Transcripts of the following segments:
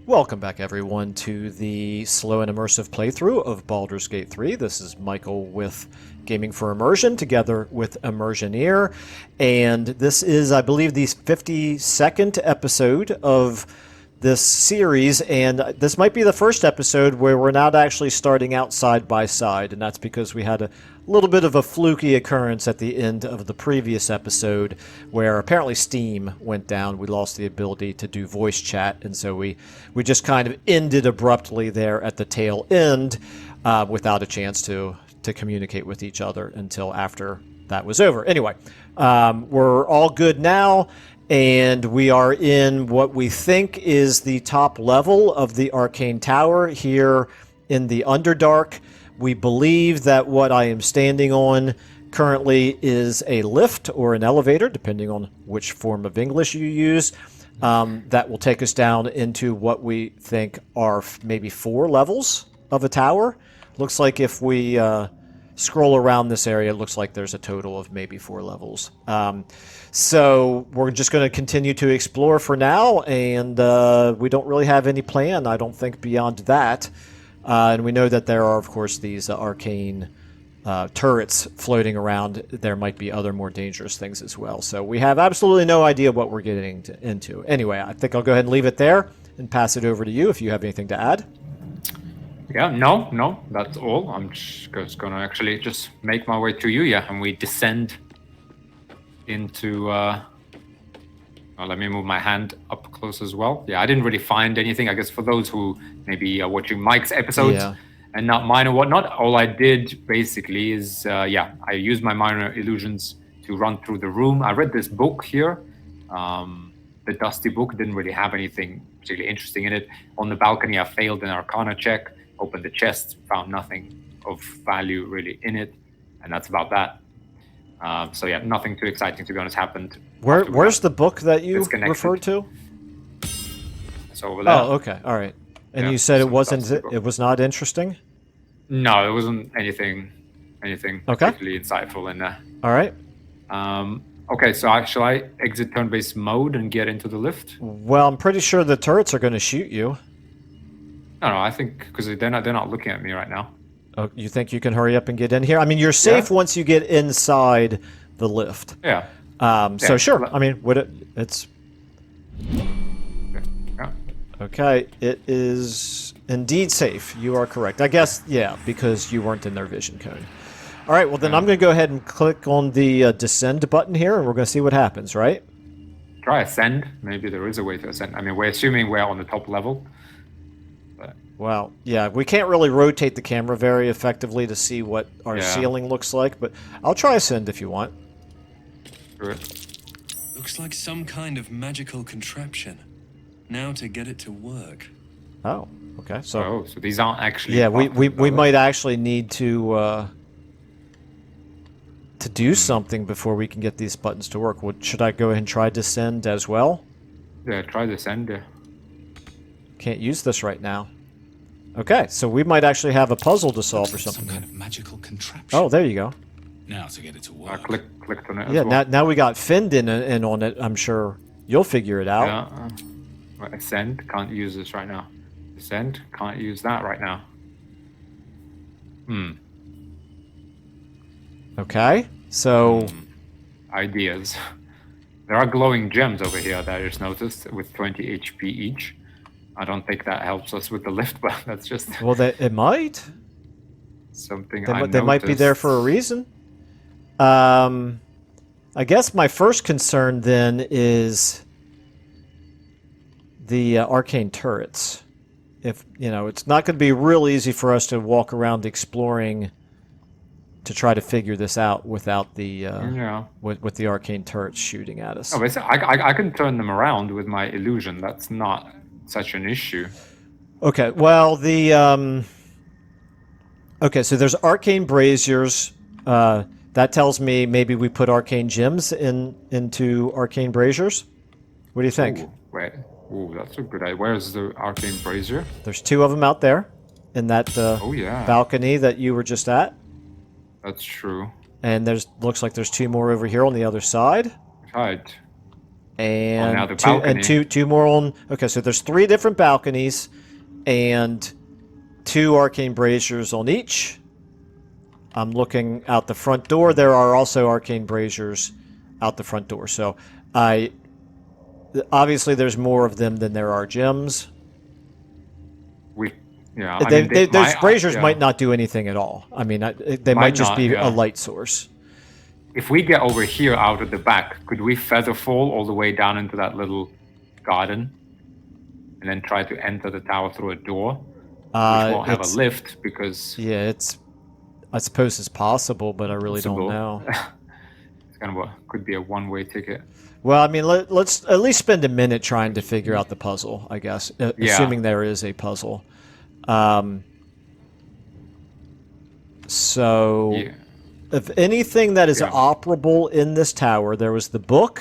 Welcome back, everyone, to the slow and immersive playthrough of Baldur's Gate 3. This is Michael with Gaming for Immersion, together with Immersioneer. And this is, I believe, the 52nd episode of this series. And this might be the first episode where we're not actually starting out side by side. And that's because we had a little bit of a fluky occurrence at the end of the previous episode where apparently Steam went down. We lost the ability to do voice chat, and so we just kind of ended abruptly there at the tail end without a chance to communicate with each other until after that was over. Anyway, we're all good now, and we are in what we think is the top level of the Arcane Tower here in the Underdark. We believe that what I am standing on currently is a lift or an elevator, depending on which form of English you use, that will take us down into what we think are maybe 4 levels of a tower. Looks like if we scroll around this area, it looks like there's a total of maybe 4 levels. So we're just going to continue to explore for now, and we don't really have any plan, I don't think, beyond that. And we know that there are, of course, these arcane turrets floating around. There might be other more dangerous things as well. So we have absolutely no idea what we're getting into. Anyway, I think I'll go ahead and leave it there and pass it over to you if you have anything to add. Yeah, no, that's all. I'm just going to actually just make my way to you, yeah, and we descend into... let me move my hand up close as well. Yeah, I didn't really find anything. I guess for those who maybe are watching Mike's episodes and not mine or whatnot, all I did basically is, I used my minor illusions to run through the room. I read this book here, the Dusty Book. Didn't really have anything particularly interesting in it. On the balcony, I failed an Arcana check, opened the chest, found nothing of value really in it, and that's about that. So yeah, nothing too exciting, to be honest, happened. Where's the book that you referred to? It's over there. Oh, okay, all right. And you said it was not interesting? No, it wasn't anything particularly insightful in there. All right. Okay, so shall I exit turn-based mode and get into the lift? Well, I'm pretty sure the turrets are going to shoot you. No, I think because they're not looking at me right now. Oh, you think you can hurry up and get in here? I mean, you're safe once you get inside the lift. Yeah. So sure. I mean, it's... Yeah. Okay, it is indeed safe. You are correct. I guess, yeah, because you weren't in their vision cone. All right, well then I'm going to go ahead and click on the descend button here, and we're going to see what happens, right? Try ascend. Maybe there is a way to ascend. I mean, we're assuming we're on the top level. Well, yeah, we can't really rotate the camera very effectively to see what our ceiling looks like, but I'll try ascend if you want. Sure. Looks like some kind of magical contraption. Now to get it to work. Oh, okay. So these aren't actually... Yeah, we might actually need to do something before we can get these buttons to work. Should I go ahead and try descend as well? Yeah, try descend, yeah. Can't use this right now. Okay, so we might actually have a puzzle to solve or something. Some kind of magical contraption. Oh, there you go. Now to get it to work. I clicked on it Yeah, as well. now we got Finned in on it. I'm sure you'll figure it out. Yeah. Right, ascend, can't use this right now. Descend, can't use that right now. Okay, so... Ideas. There are glowing gems over here that I just noticed with 20 HP each. I don't think that helps us with the lift, but that's just... Well, it might. Something they might be there for a reason. I guess my first concern then is the arcane turrets. If it's not going to be real easy for us to walk around exploring to try to figure this out without the with the arcane turrets shooting at us. Oh, but I can turn them around with my illusion. That's not such an issue. Okay, well okay, so there's arcane braziers. That tells me maybe we put arcane gems into arcane braziers. What do you think? Ooh, wait. Ooh, that's a good idea. Where's the arcane brazier? There's 2 of them out there in that balcony that you were just at. That's true. And looks like there's 2 more over here on the other side. Right. And now the balcony. two more on. Okay, so there's 3 different balconies, and 2 arcane braziers on each. I'm looking out the front door. There are also arcane braziers out the front door. So obviously there's more of them than there are gems. Those braziers might not do anything at all. I mean, they might just be a light source. If we get over here out of the back, could we feather fall all the way down into that little garden and then try to enter the tower through a door? Which won't have a lift because... Yeah, I suppose it's possible, but I really don't know. It's kind of could be a one-way ticket. Well, I mean, let's at least spend a minute trying to figure out the puzzle, I guess, assuming there is a puzzle. So... Yeah. If anything that is operable in this tower, there was the book.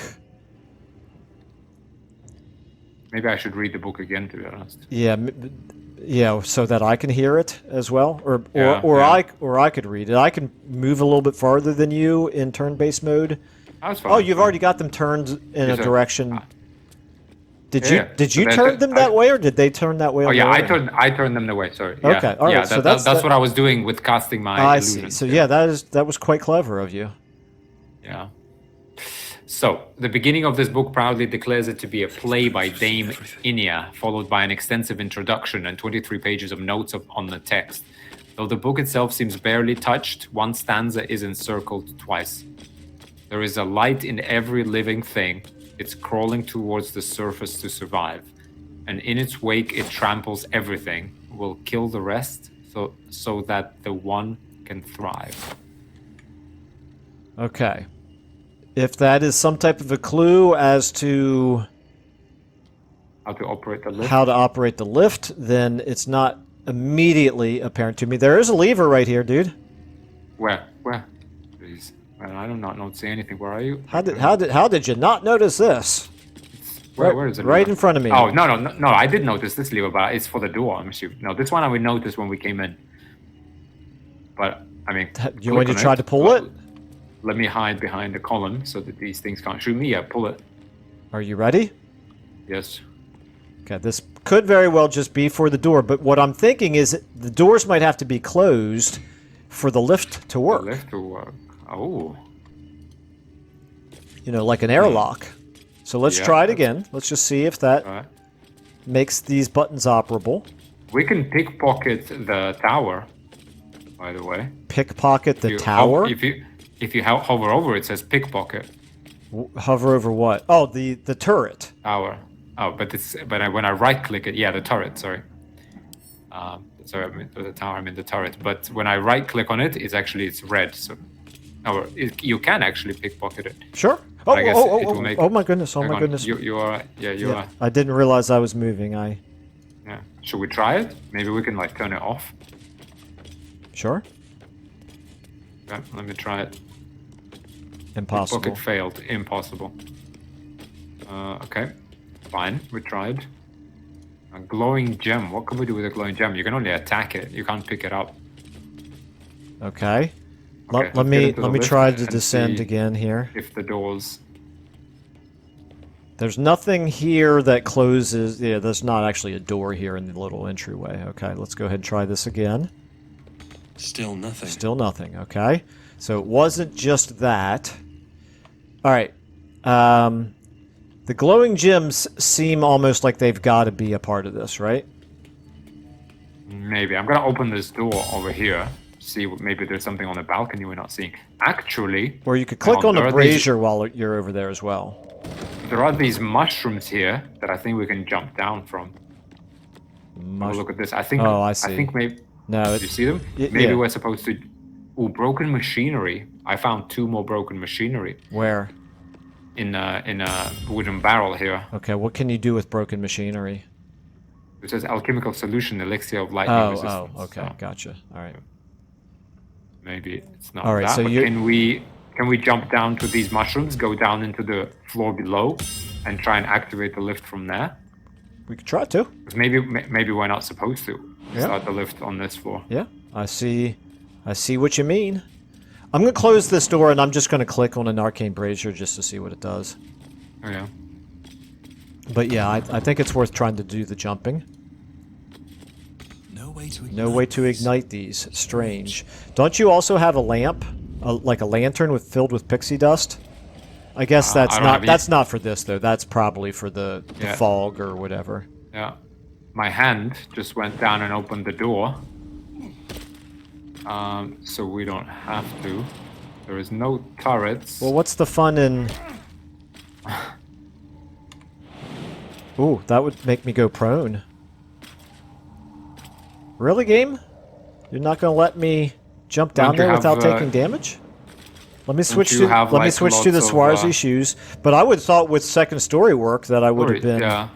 Maybe I should read the book again, to be honest. Yeah, so that I can hear it as well, or I could read it. I can move a little bit farther than you in turn-based mode. That's fine. Oh, you've already got them turned in a direction. Did you turn them that way, or did they turn that way? Oh yeah, I turned them the way. Sorry. Yeah. Okay, all right. Yeah, so that's what I was doing with casting my illusion. I see. So yeah, that was quite clever of you. Yeah. So the beginning of this book proudly declares it to be a play by Dame Inia, followed by an extensive introduction and 23 pages of notes on the text. Though the book itself seems barely touched, one stanza is encircled twice. There is a light in every living thing. It's crawling towards the surface to survive, and in its wake it tramples everything, will kill the rest, so that the one can thrive. Okay. If that is some type of a clue as to how to operate the lift, then it's not immediately apparent to me. There is a lever right here, dude. Where? Please. I do not see anything. Where are you? How did you not notice this? Where is it? Right in front of me. Oh no! I did notice this lever, but it's for the door. I'm assuming. No, this one I would notice when we came in. But I mean, you want to try to pull it? Let me hide behind the column so that these things can't shoot me. Yeah, pull it. Are you ready? Yes. Okay, this could very well just be for the door, but what I'm thinking is the doors might have to be closed for the lift to work. The lift to work. Oh. You know, like an airlock. So let's try it again. Let's just see if that makes these buttons operable. We can pickpocket the tower, by the way. Pickpocket the tower? If you hover over, it says pickpocket. Hover over what? Oh, the turret. Tower. Oh, but when I right click it, the turret. Sorry. Sorry, I meant the tower. I mean the turret. But when I right click on it, it's red. So, you can actually pickpocket it. Sure. Oh my goodness! Oh my goodness! You are. Yeah, you are. I didn't realize I was moving. Yeah. Should we try it? Maybe we can turn it off. Sure. Okay, let me try it. Impossible. Pocket failed. Impossible. Okay. Fine. We tried. A glowing gem. What can we do with a glowing gem? You can only attack it. You can't pick it up. Okay. Let me try to descend again here. If the doors. There's nothing here that closes. Yeah, there's not actually a door here in the little entryway. Okay, let's go ahead and try this again. Still nothing. Still nothing. Okay. So it wasn't just that. All right. The glowing gems seem almost like they've got to be a part of this, right? Maybe. I'm going to open this door over here. See, maybe there's something on the balcony we're not seeing. Actually... Or you could click on the brazier while you're over there as well. There are these mushrooms here that I think we can jump down from. Look at this. I think... Oh, I see. I think maybe... No, you see them? Maybe we're supposed to... Ooh, broken machinery. I found 2 more broken machinery. Where? In a wooden barrel here. Okay, what can you do with broken machinery? It says alchemical solution, elixir of lightning resistance. Oh, okay, gotcha. All right. Maybe it's not all right, that, so but can we jump down to these mushrooms, go down into the floor below, and try and activate the lift from there? We could try to. Because maybe we're not supposed to start the lift on this floor. Yeah, I see what you mean. I'm going to close this door, and I'm just going to click on an arcane brazier just to see what it does. Oh, yeah. But yeah, I think it's worth trying to do the jumping. No way to ignite, No way to these. ignite these. Strange. Don't you also have a lamp, like a lantern filled with pixie dust? I guess I don't have that's not for this though. That's probably for the Yeah. fog or whatever. Yeah. My hand just went down and opened the door. So we don't have to. There is no turrets. Well, what's the fun in? Ooh, that would make me go prone. Really, game? You're not gonna let me jump down Don't you there without have, taking damage? Let me don't switch you to have, let me like, switch to the lots of, Swarzy shoes. But I would have thought with second story work that I would have been. Yeah.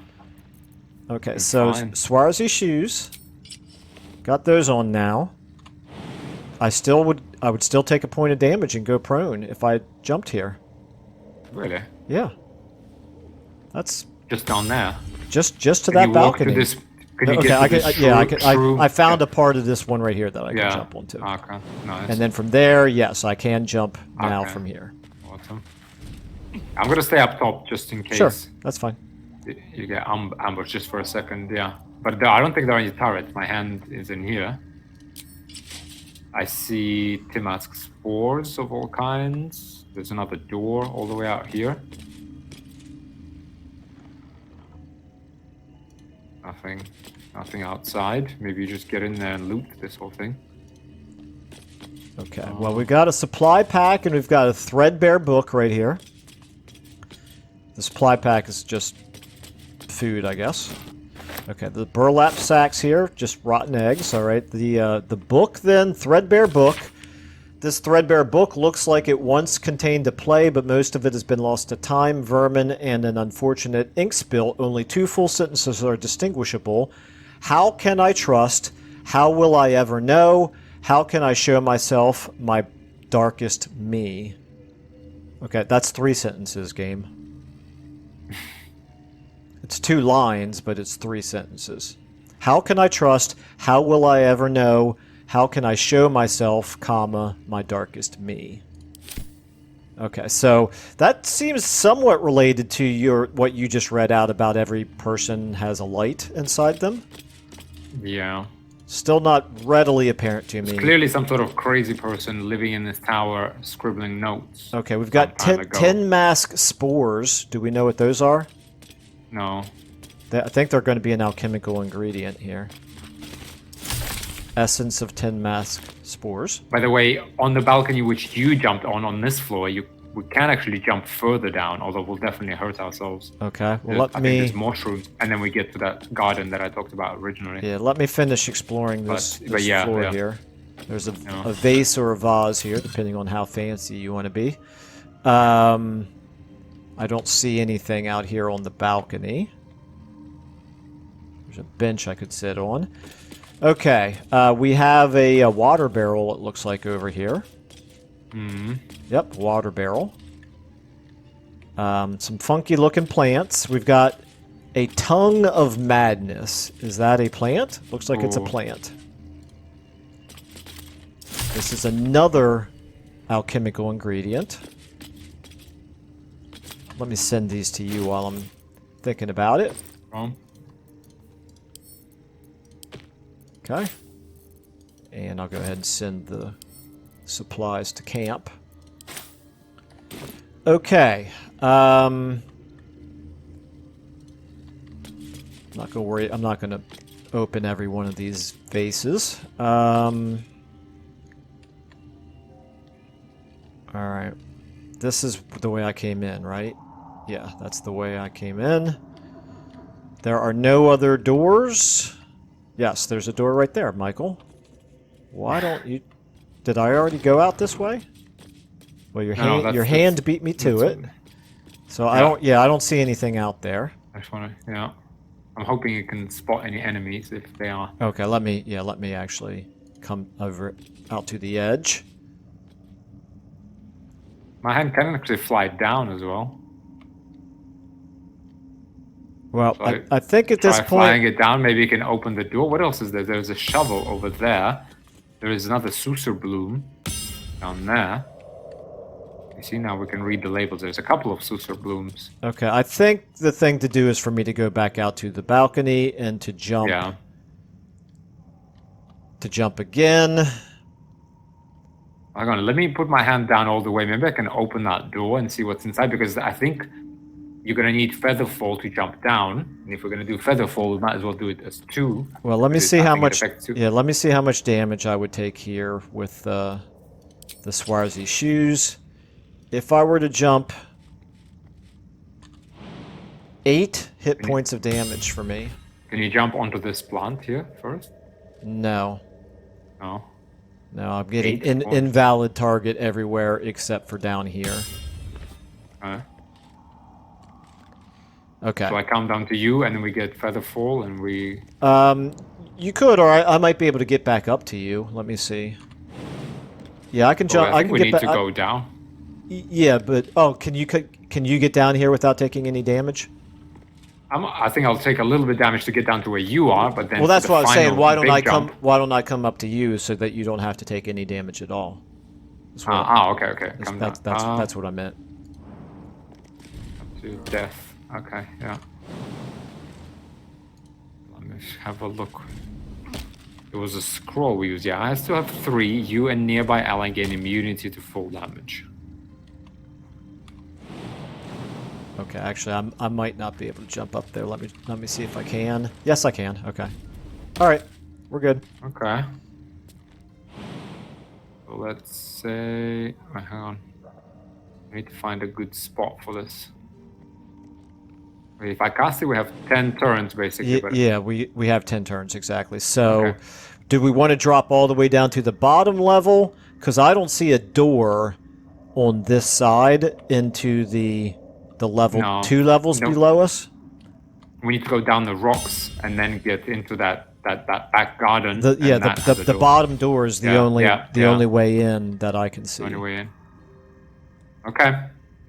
Okay, It's so fine. Swarzy shoes. Got those on now. I would still take a point of damage and go prone if I jumped here. Really? Yeah. That's Just down there. just to Can that you walk balcony. to this? Can you Okay, get to this I found a part of this one right here that I can Yeah. jump onto. Okay. Nice. And then from there, yes, I can jump now Okay. from here. Awesome. I'm gonna stay up top just in case Sure, that's fine. you get ambushed just for a second. Yeah. But I don't think there are any turrets. My hand is in here. I see Timask spores of all kinds. There's another door all the way out here. Nothing outside. Maybe you just get in there and loot this whole thing. Okay, well, we've got a supply pack and we've got a threadbare book right here. The supply pack is just food, I guess. Okay, the burlap sacks here, just rotten eggs, alright. The book then, threadbare book. This threadbare book looks like it once contained a play, but most of it has been lost to time, vermin, and an unfortunate ink spill. Only 2 full sentences are distinguishable. How can I trust? How will I ever know? How can I show myself my darkest me? Okay, that's 3 sentences, game. It's 2 lines, but it's 3 sentences. How can I trust? How will I ever know? How can I show myself, comma, my darkest me? Okay, so that seems somewhat related to what you just read out about every person has a light inside them. Yeah. Still not readily apparent to me. Clearly some sort of crazy person living in this tower scribbling notes. Okay, we've got some time ago. 10 mask spores. Do we know what those are? No. I think they're going to be an alchemical ingredient here. Essence of 10 mask spores. By the way, on the balcony which you jumped on this floor, we can actually jump further down, although we'll definitely hurt ourselves. Okay, well I think there's mushrooms, and then we get to that garden that I talked about originally. Yeah, let me finish exploring this, But yeah, floor yeah. here. There's a vase or a vase here, depending on how fancy you want to be. I don't see anything out here on the balcony. There's a bench I could sit on. Okay, we have a water barrel, it looks like, over here. Mm-hmm. Yep, water barrel. Some funky looking plants. We've got a tongue of madness. Is that a plant? Looks like it's a Ooh. plant. This is another alchemical ingredient. Let me send these to you while I'm thinking about it. Okay. And I'll go ahead and send the supplies to camp. Okay. I'm not gonna worry. I'm not gonna open every one of these vases. All right. This is the way I came in, right? Yeah, that's the way I came in. There are no other doors. Yes, there's a door right there, Michael. Why don't you... Did I already go out this way? Well, your hand beat me to it. So I don't see anything out there. I just want to, yeah. I'm hoping you can spot any enemies if they are. Okay, let me actually come over out to the edge. My hand can actually fly down as well. Well, So I think at this Try flying point... it down. Maybe you can open the door. What else is there? There's a shovel over there. There is another Susur bloom down there. I See, now we can read the labels. There's a couple of Susur blooms. Okay, I think the thing to do is for me to go back out to the balcony and to jump. Yeah. To jump again. Hang on, let me put my hand down all the way. Maybe I can open that door and see what's inside, because I think you're going to need Featherfall to jump down. And if we're going to do Featherfall, we might as well do it as 2. Well, let me because see I how think it much. affects 2. Yeah, let me see how much damage I would take here with the Swarzy shoes. If I were to jump, 8 hit points of damage for me. Can you jump onto this plant here first? No. No. No, I'm getting 8 points. invalid target everywhere except for down here. Okay. So I count down to you, and then we get Featherfall, and we... You could, or I might be able to get back up to you. Let me see. Yeah, I can jump. I think we get need back. to go down. Yeah, but can you get down here without taking any damage? I think I'll take a little bit damage to get down to where you are, but then. Well, that's what I was saying. Why don't I jump, Why don't I come up to you so that you don't have to take any damage at all? Okay. Come down. That's what I meant. To death. Okay, yeah. Let me have a look. It was a scroll we used. Yeah, I still have 3. You and nearby ally gain immunity to full damage. Okay, actually, I might not be able to jump up there. Let me see if I can. Yes, I can. Okay. All right, we're good. Okay. So let's say. Wait, hang on. I need to find a good spot for this. If I cast it, we have 10 turns basically. But... Yeah, we have 10 turns exactly. So, Okay. do we want to drop all the way down to the bottom level? Because I don't see a door on this side into the level No. 2 levels Nope. below us. We need to go down the rocks and then get into that back garden. The and that has a the door. bottom door is the Yeah, yeah. only way in that I can see. Only way in. Okay,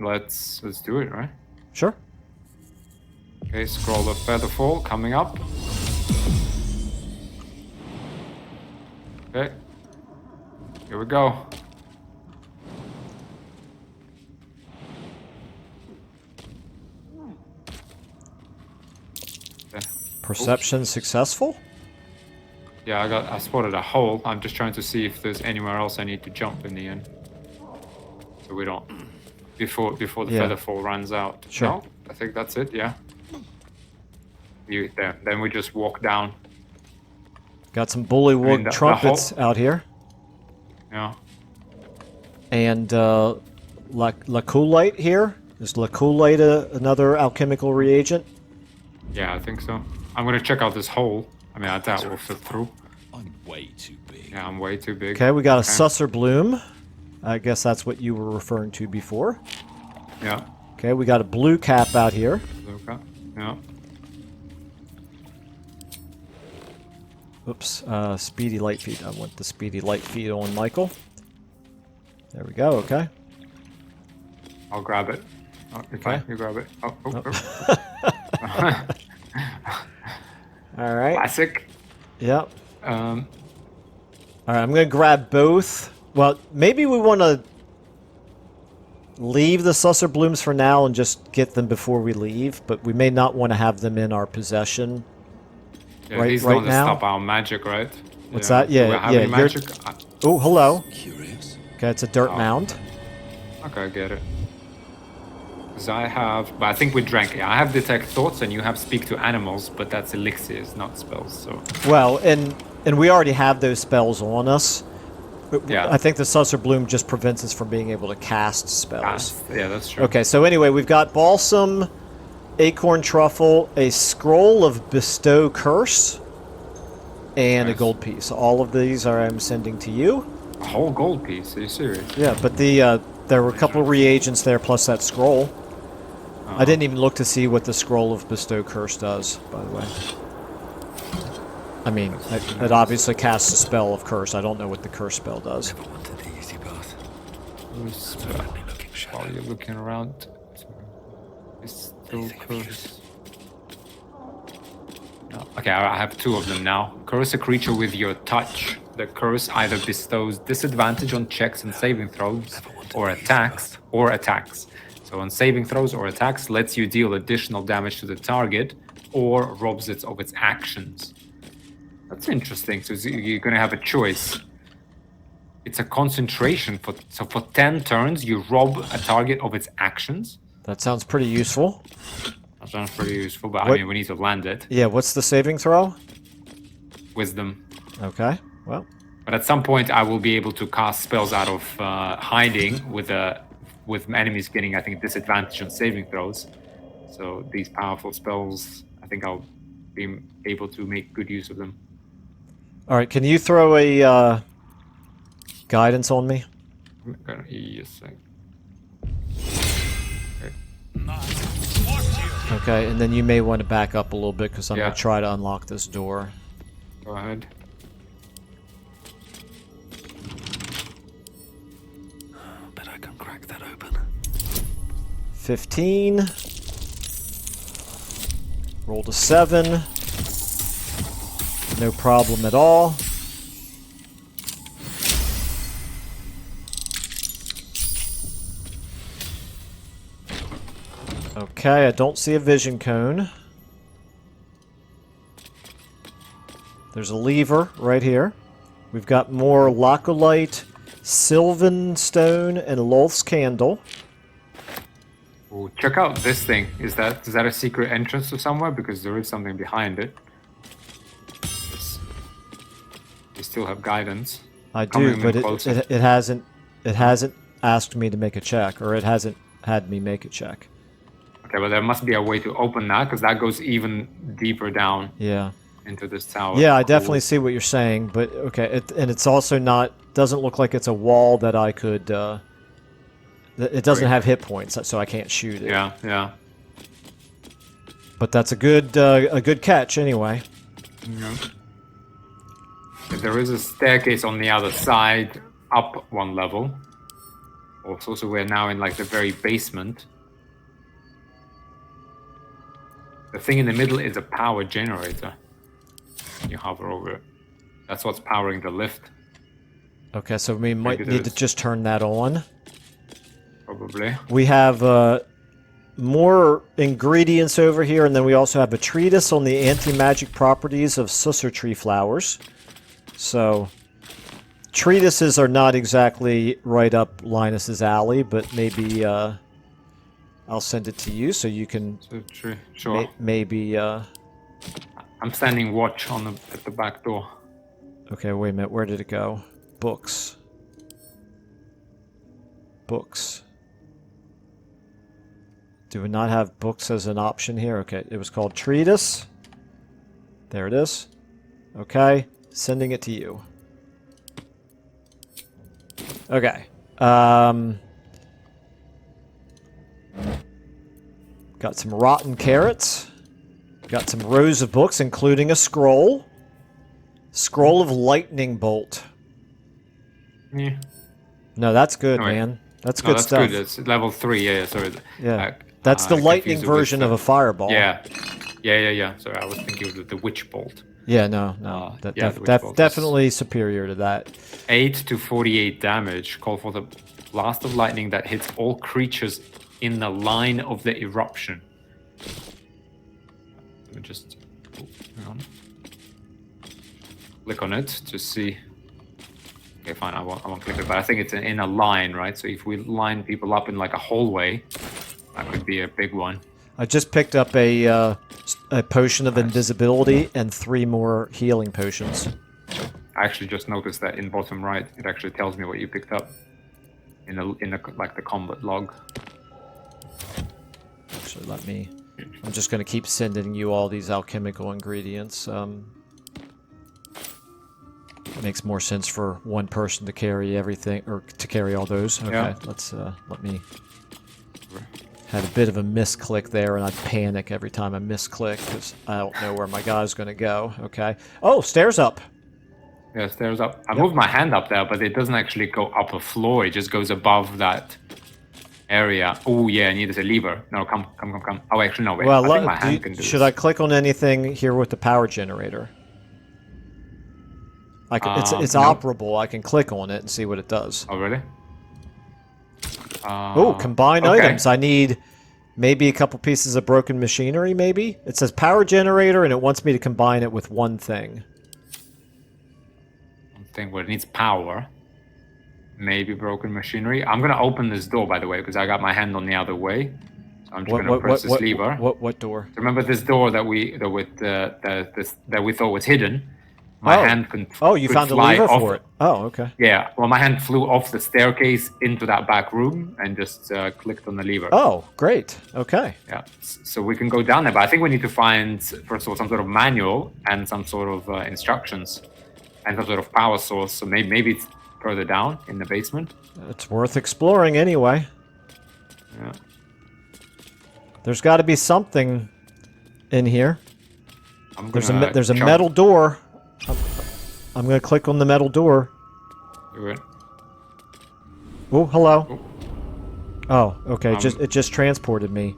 let's do it, right? Sure. Okay, scroll of Featherfall coming up. Okay, here we go. Okay. Perception successful. Yeah, I spotted a hole. I'm just trying to see if there's anywhere else I need to jump in the end. So we don't before the Featherfall runs out. Sure. No, I think that's it. Yeah. You there? Then we just walk down. Got some bullywug the trumpets out here, Yeah. and laculite here. Is laculite another alchemical reagent? Yeah, I think so. I'm gonna check out this hole. I mean, I doubt we'll fit through. I'm way too big. Yeah, I'm way too big. Okay, we got a Susser bloom. I guess that's what you were referring to before. Yeah. Okay, we got a blue cap out here. Okay. Yeah. Oops, speedy light feet. I want the speedy light feet on Michael. There we go, okay. I'll grab it. Oh, Okay. you grab it. Oh. All right. Classic. Yep. Um, All right, I'm going to grab both. Well, maybe we want to leave the Susser blooms for now and just get them before we leave, but we may not want to have them in our possession. yeah, Right- he's right going to now? stop our magic, right? What's that? Yeah, Do we have yeah, any you're- magic? Oh, hello. Curious. Okay, it's a dirt Oh. mound. Okay, I get it. Because I have, but I think we drank it. I have detect thoughts, and you have speak to animals, but that's elixirs, not spells. So Well, and we already have those spells on us. Yeah. I think the Susser bloom just prevents us from being able to cast spells. yeah, that's true. Okay, so anyway, we've got balsam, acorn truffle, a scroll of bestow curse, and a Nice. gold piece. All of these I'm sending to you. A whole gold piece. Are you serious? Yeah, but there were a couple of reagents there plus that scroll. I didn't even look to see what the scroll of bestow curse does, by the way. I mean, it obviously casts a spell of curse. I don't know what the curse spell does. Never wanted the easy path. While Looking shadow. you're looking around, it's still Anything of curse. use? No. Okay, Okay, I have 2 of them now. Curse a creature with your touch. The curse either bestows disadvantage on checks and saving throws or attacks. So on saving throws or attacks, lets you deal additional damage to the target or robs it of its actions. That's interesting. So you're going to have a choice. It's a concentration. So for 10 turns, you rob a target of its actions. That sounds pretty useful. That sounds pretty useful, but What- I mean, we need to land it. Yeah, what's the saving throw? Wisdom. Okay, well. But at some point, I will be able to cast spells out of hiding with enemies getting, I think, disadvantage on saving throws. So these powerful spells, I think I'll be able to make good use of them. All right, can you throw a guidance on me? Yes. Okay, and then you may want to back up a little bit because I'm Yeah. going to try to unlock this door. Go ahead. Bet I can crack that open. 15. Rolled a 7. No problem at all. Okay, I don't see a vision cone. There's a lever right here. We've got more Locholite, Sylvan Stone, and Lolth's Candle. Ooh, check out this thing. Is that a secret entrance to somewhere? Because there is something behind it. We still have guidance. I Coming do, but in closer. it hasn't asked me to make a check, or it hasn't had me make a check. Okay, but there must be a way to open that, because that goes even deeper down Yeah. into this tower. Yeah, I Cool. definitely see what you're saying, but okay, and it's also doesn't look like it's a wall that I could. It doesn't Great. have hit points, so I can't shoot it. Yeah, yeah. But that's a good catch anyway. Yeah. There is a staircase on the other side, up 1 level. Also, so we're now in like the very basement. The thing in the middle is a power generator. You hover over it. That's what's powering the lift, Okay, so we might Maybe need to there's- just turn that on. probably. We have more ingredients over here, and then we also have a treatise on the anti-magic properties of susser tree flowers. So, treatises are not exactly right up Linus's alley, but maybe I'll send it to you so you can So sure. maybe. I'm standing watch at the back door. Okay, wait a minute. Where did it go? Books. Books. Do we not have books as an option here? Okay, it was called Treatise. There it is. Okay, sending it to you. Okay. Got some rotten carrots. Got some rows of books, including a scroll. Scroll of Lightning Bolt. Yeah. No, that's good, Oh, wait. man. That's No, good that's stuff. good. It's level 3. Yeah, sorry. Yeah. That's the I lightning confused it with version of the- a fireball. Yeah. Sorry, I was thinking of the witch bolt. Yeah, no. yeah, the witch bolt is- Definitely superior to that. 8 to 48 damage. Call for the blast of lightning that hits all creatures in the line of the eruption. Let me just hang on. Click on it to see. Okay, fine. I won't click it, but I think it's in a line, right? So if we line people up in like a hallway, that could be a big one. I just picked up a potion of invisibility and 3 more healing potions. I actually just noticed that in bottom right, it actually tells me what you picked up in the combat log. Actually, I'm just going to keep sending you all these alchemical ingredients. It makes more sense for one person to carry everything, or to carry all those. Okay, Yeah. let me... Had a bit of a misclick there, and I panic every time I misclick, because I don't know where my guy's going to go. Okay. Oh, stairs up! Yeah, stairs up. I moved my hand up there, but it doesn't actually go up a floor. It just goes above that area. Oh yeah, I need a lever. No, come. Oh, actually, no, wait. Well, I think my hand can do should this. I click on anything here with the power generator? It's No. operable. I can click on it and see what it does. Oh, really? Oh, combine okay. items. I need maybe a couple pieces of broken machinery, maybe? It says power generator, and it wants me to combine it with one thing. One thing where it needs power. Maybe broken machinery. I'm going to open this door, by the way, because I got my hand on the other way. So I'm just going to press this lever. What door? Remember this door that we thought was hidden? My hand could you found a lever for it. Oh, okay. Yeah, well, my hand flew off the staircase into that back room and just clicked on the lever. Oh, great. Okay. Yeah, so we can go down there, but I think we need to find, first of all, some sort of manual and some sort of instructions and some sort of power source. So maybe it's further down in the basement. It's worth exploring anyway. Yeah. There's got to be something in here. There's a jump. metal door. I'm going to click on the metal door. Do it. Oh, hello. Oh, okay. It just transported me.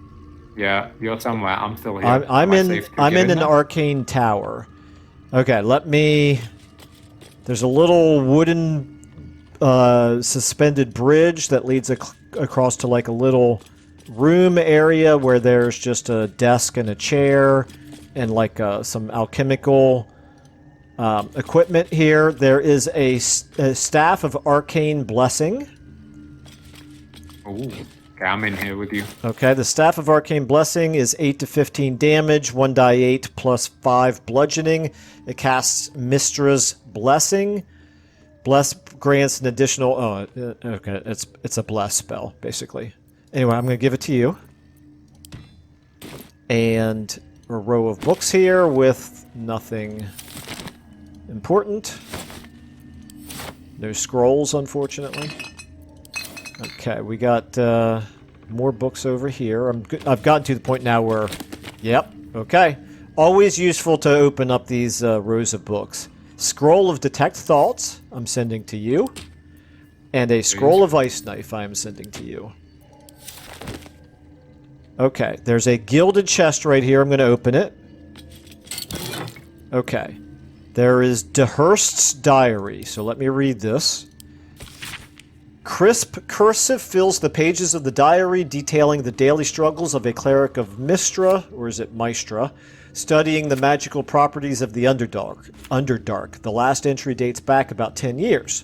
Yeah, you're somewhere. I'm still here. I'm in an arcane tower. Okay, let me. There's a little wooden suspended bridge that leads across to like a little room area where there's just a desk and a chair and like some alchemical equipment here. There is a staff of arcane blessing. Ooh, okay, I'm in here with you. Okay, the staff of arcane blessing is 8 to 15 damage, 1d8 plus 5 bludgeoning. It casts Mistra's blessing. Bless grants an additional. Oh, okay, it's a bless spell basically. Anyway, I'm going to give it to you. And a row of books here with nothing important. No scrolls, unfortunately. Okay, we got more books over here. I've gotten to the point now where, yep, okay. Always useful to open up these rows of books. Scroll of Detect Thoughts, I'm sending to you. And a Scroll of Ice Knife, I am sending to you. Okay, there's a gilded chest right here. I'm going to open it. Okay. There is DeHurst's diary, so let me read this. Crisp cursive fills the pages of the diary detailing the daily struggles of a cleric of Mistra, or is it Maestra, studying the magical properties of the Underdark. The last entry dates back about 10 years.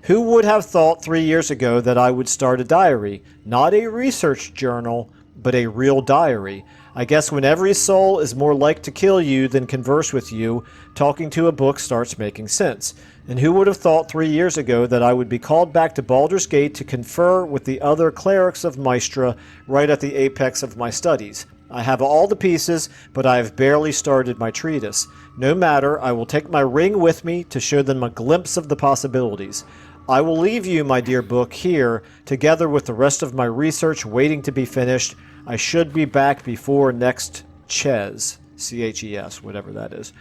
Who would have thought 3 years ago that I would start a diary? Not a research journal, but a real diary. I guess when every soul is more like to kill you than converse with you, talking to a book starts making sense. And who would have thought 3 years ago that I would be called back to Baldur's Gate to confer with the other clerics of Maestra right at the apex of my studies? I have all the pieces, but I have barely started my treatise. No matter, I will take my ring with me to show them a glimpse of the possibilities. I will leave you, my dear book, here, together with the rest of my research waiting to be finished. I should be back before next Ches, C-H-E-S, whatever that is.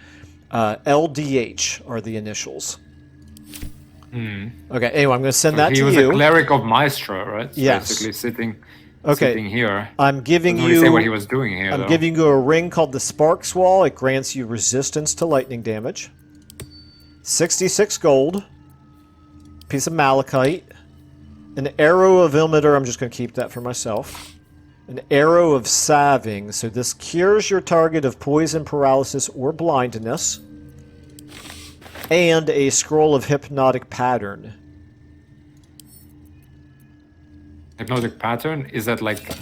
LDH are the initials. Okay, anyway, I'm going to send that to you. He was a cleric of Maestra, right? Yes. Basically sitting here. I'm giving you... say what he was doing here, I'm giving you a ring called the Sparks Wall. It grants you resistance to lightning damage. 66 gold. Piece of malachite. An arrow of Ilmater. I'm just going to keep that for myself. An arrow of salving. So this cures your target of poison, paralysis, or blindness. And a scroll of hypnotic pattern. Hypnotic pattern? Is that like...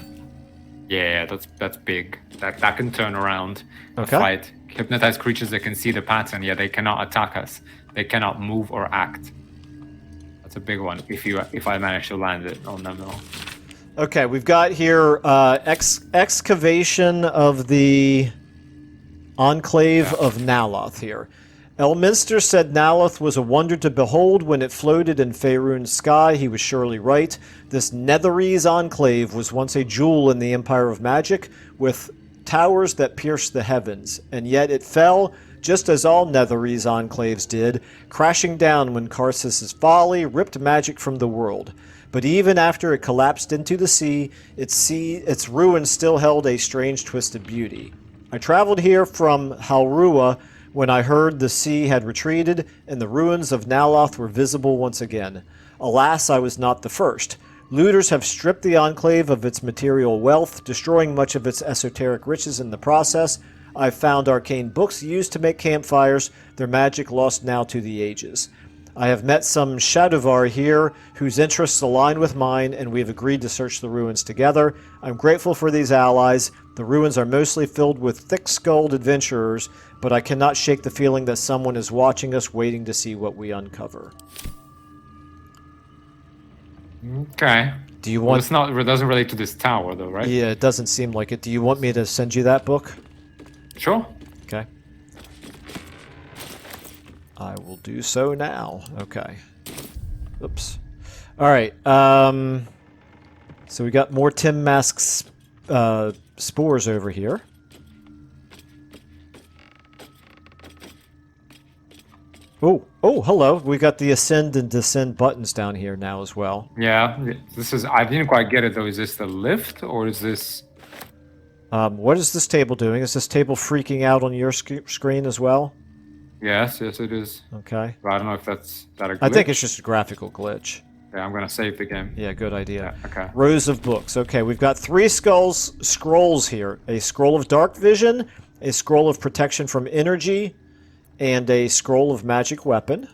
Yeah, that's big. That can turn around a fight. Hypnotize creatures that can see the pattern. Yeah, they cannot attack us. They cannot move or act. That's a big one. If I manage to land it on them all. Okay, we've got here excavation of the Enclave of Naloth here. Elminster said Naloth was a wonder to behold when it floated in Faerun's sky. He was surely right. This Netherese enclave was once a jewel in the Empire of Magic, with towers that pierced the heavens, and yet it fell, just as all Netherese enclaves did, crashing down when Karsus' folly ripped magic from the world. but even after it collapsed into the sea, its ruins still held a strange twisted beauty. I traveled here from Halrua when I heard the sea had retreated and the ruins of Naloth were visible once again. Alas, I was not the first. Looters have stripped the Enclave of its material wealth, destroying much of its esoteric riches in the process. I've found arcane books used to make campfires, their magic lost now to the ages. I have met some Shadowvar here whose interests align with mine, and we have agreed to search the ruins together. I'm grateful for these allies. The ruins are mostly filled with thick-skulled adventurers, but I cannot shake the feeling that someone is watching us, waiting to see what we uncover. Okay. Do you want... It doesn't relate to this tower, though, right? Yeah, it doesn't seem like it. Do you want me to send you that book? Sure. Okay. I will do so now. Okay. Oops. All right. So we got more Tim Mask's spores over here. Oh, hello. We got the ascend and descend buttons down here now as well. Yeah, this is... I didn't quite get it, though. Is this the lift, or is this... What is this table doing? Is this table freaking out on your screen as well? Yes, it is. Okay. But I don't know if that's a glitch. I think it's just a graphical glitch. Yeah, I'm going to save the game. Yeah, good idea. Yeah, okay. Rows of books. Okay, we've got 3 scrolls here. A scroll of dark vision, a scroll of protection from energy, and a scroll of magic weapon.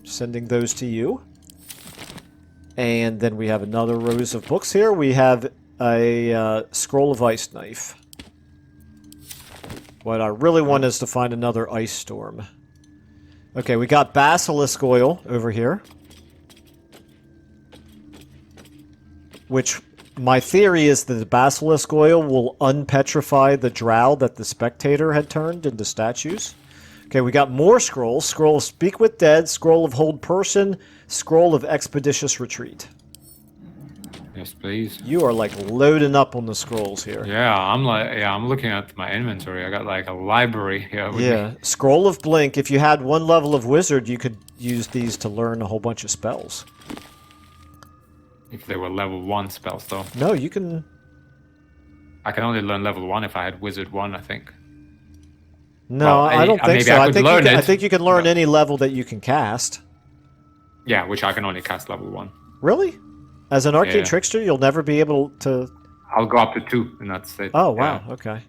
Sending those to you. And then we have another rows of books here. We have a scroll of ice knife. What I really want is to find another ice storm. Okay, we got basilisk oil over here. Which, my theory is that the basilisk oil will unpetrify the drow that the spectator had turned into statues. Okay, we got more scrolls. Scroll of Speak with Dead, Scroll of Hold Person, Scroll of Expeditious Retreat. Yes, please. You are like loading up on the scrolls here. Yeah, I'm looking at my inventory. I got like a library here. Yeah, Scroll of Blink. If you had 1 level of Wizard, you could use these to learn a whole bunch of spells. If they were level 1 spells, though. No, you can... I can only learn level 1 if I had Wizard 1, I think. No, Well, I don't think so. I think you can learn but- any level that you can cast. Yeah, which I can only cast level 1. Really? As an arcane Yeah. trickster, you'll never be able to... I'll go up to 2, and that's it. Oh, wow. Okay.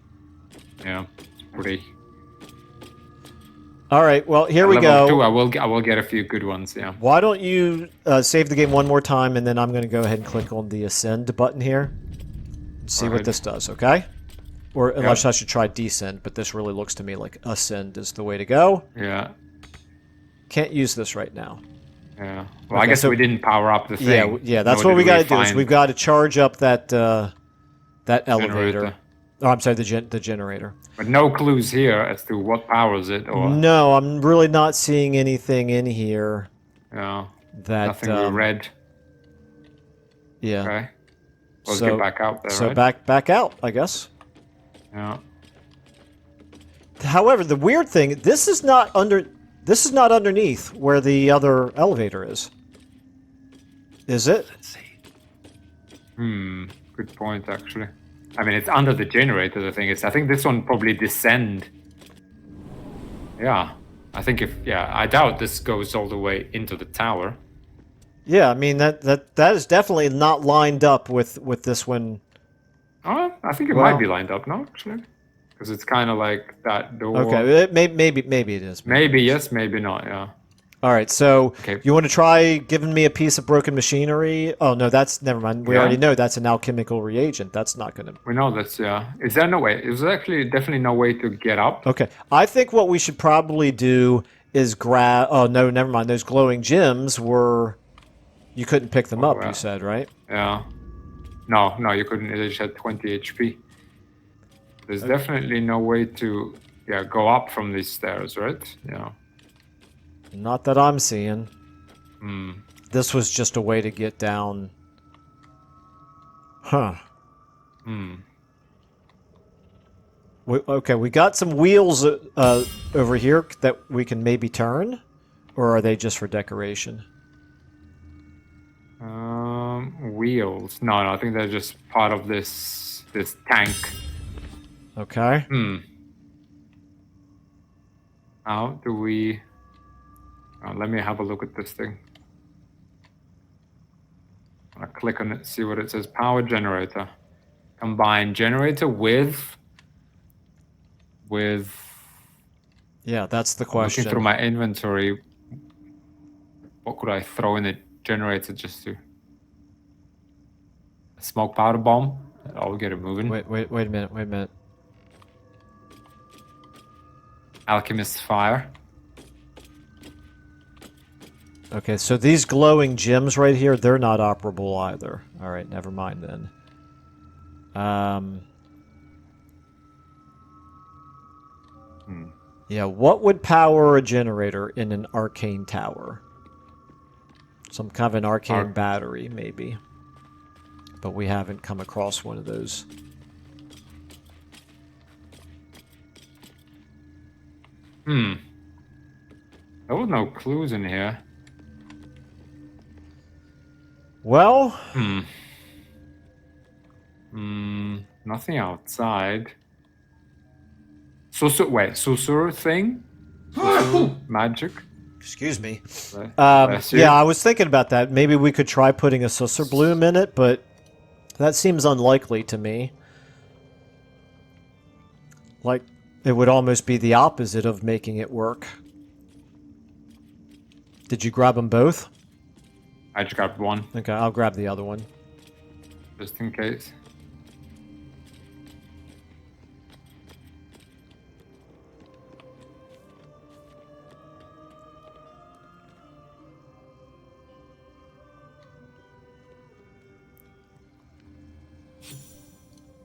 Yeah, it's pretty... All right, well, here we level go. 2, I will get a few good ones, yeah. Why don't you save the game one more time, and then I'm going to go ahead and click on the Ascend button here. And see what Alright. this does, okay? Or unless I should try Descend, but this really looks to me like Ascend is the way to go. Yeah, Can't use this right now. yeah. Well, Okay, I guess so- we didn't power up the thing. Yeah, that's nor what we did got to do. Is find we've got to charge up that elevator. generator. Oh, I'm sorry, the generator. But no clues here as to what powers it, or... No, I'm really not seeing anything in here Yeah, that... nothing we read. Yeah. Okay. Let's So- get back out there, So right? back out, I guess. Yeah. However, the weird thing, this is not underneath where the other elevator is. Is it? Let's see. Good point, actually. I mean, it's under the generator, the thing is. I think this one probably descend. Yeah. I think I doubt this goes all the way into the tower. Yeah, I mean that is definitely not lined up with this one. Oh, I think it Well- might be lined up, no, actually? Because it's kind of like that door. Okay, maybe it is. Maybe yes, maybe not, yeah. All right, so Okay. you want to try giving me a piece of broken machinery? Oh no, that's never mind. We Yeah. already know that's an alchemical reagent. That's not going to. We know that's, yeah. Is there no way? Is there actually definitely no way to get up? Okay, I think what we should probably do is grab. Oh no, never mind. Those glowing gems were. You couldn't pick them up. yeah. You said right. Yeah. No, you couldn't. They just had 20 HP. There's definitely no way to, go up from these stairs, right? Yeah. Not that I'm seeing. Hmm. This was just a way to get down. Huh. Hmm. Okay, we got some wheels over here that we can maybe turn, or are they just for decoration? Wheels. No, I think they're just part of this tank. Okay. How do we... let me have a look at this thing. I'm gonna click on it, see what it says. Power generator. Combine generator with... Yeah, that's the Looking question. through my inventory, what could I throw in the generator just to... A smoke powder bomb? I'll get it moving. Wait a minute. Alchemist's fire. Okay, so these glowing gems right here, they're not operable either. All right, never mind then. Yeah, what would power a generator in an arcane tower? Some kind of an arcane battery, maybe. But we haven't come across one of those. There were no clues in here. Well... Nothing outside. Sorcerer thing? Sorcerer magic? Excuse me. Bless you. Yeah, I was thinking about that. Maybe we could try putting a Susser Bloom in it, but that seems unlikely to me. Like, it would almost be the opposite of making it work. Did you grab them both? I just grabbed one, Okay, I'll grab the other one. just in case.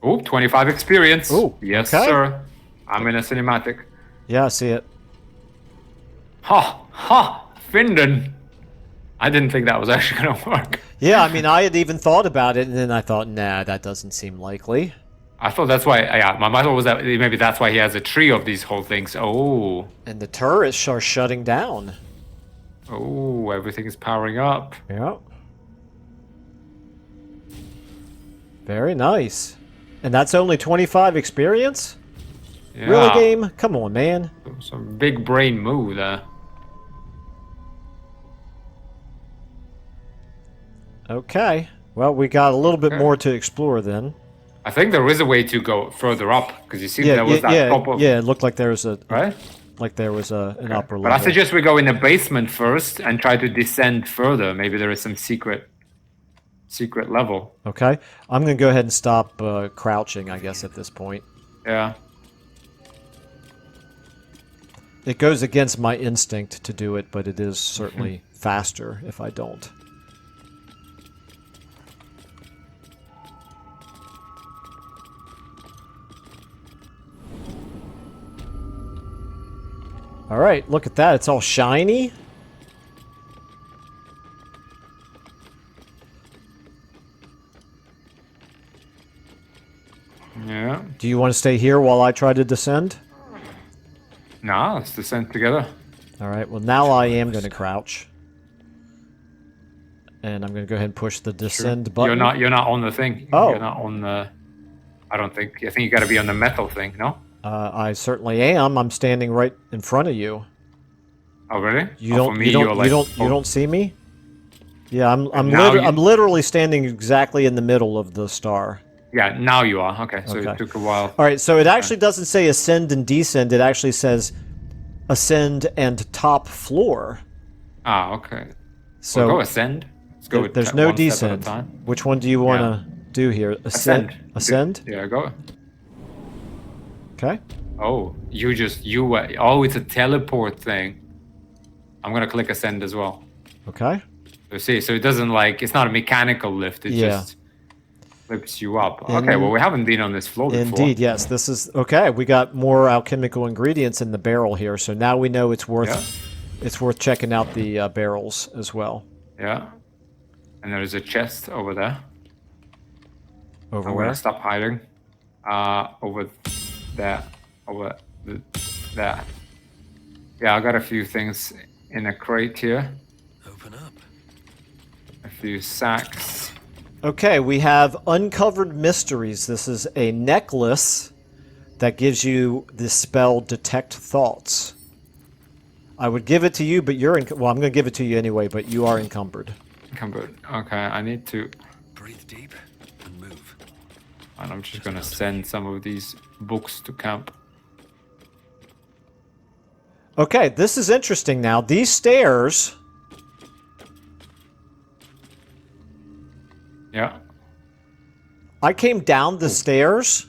Oh, 25 experience. Ooh, yes, okay. sir. I'm in a cinematic. Yeah, I see it. Ha! Finden! I didn't think that was actually going to work. Yeah, I mean, I had even thought about it, and then I thought, nah, that doesn't seem likely. I thought that's why... Yeah, my thought was that maybe that's why he has a tree of these whole things. Oh. And the turrets are shutting down. Oh, everything is powering up. Yeah. Very nice. And that's only 25 experience? Yeah. Really, game? Come on, man. Some big brain move there. Okay. Well, we got a little bit more to explore then. I think there is a way to go further up, because you see there was that top of... Yeah, it looked like there was a... Right? Like there was an upper level. But I suggest we go in the basement first and try to descend further. Maybe there is some secret level. Okay. I'm going to go ahead and stop crouching, I guess, at this point. Yeah. It goes against my instinct to do it, but it is certainly faster if I don't. All right, look at that. It's all shiny. Yeah. Do you want to stay here while I try to descend? Nah, let's descend together. All right, well, now I am going to crouch. And I'm going to go ahead and push the descend button. You're not on the thing. Oh. You're not on the... I think you got to be on the metal thing, no? I certainly am. I'm standing right in front of you. Oh, really? You For me, you're like... you don't see me? Yeah, I'm now literally standing exactly in the middle of the star. Yeah, now you are. Okay, so Okay. it took a while. All right, so it actually doesn't say ascend and descend. It actually says ascend and top floor. Ah, okay. So We'll go ascend. Let's go with there's no one step at a descend. time. Which one do you want to do here? Ascend? Yeah, go. Okay. Oh, oh, it's a teleport thing. I'm gonna click ascend as well. Okay. So see, so it doesn't it's not a mechanical lift. It just lifts you up. Okay, well we haven't been on this floor before. Indeed, yes. This is okay. We got more alchemical ingredients in the barrel here, so now we know it's worth checking out the barrels as well. Yeah. And there's a chest over there. Over I'm where? gonna stop hiding. Over there. Over there. Yeah, I got a few things in a crate here. Open up. A few sacks. Okay, we have Uncovered Mysteries. This is a necklace that gives you the spell Detect Thoughts. I would give it to you, but you're well, I'm going to give it to you anyway, but you are encumbered. Encumbered. Okay, I need to... Breathe deep and move. And I'm just gonna send some of these books to camp. Okay, this is interesting now. These stairs... Yeah. I came down the stairs,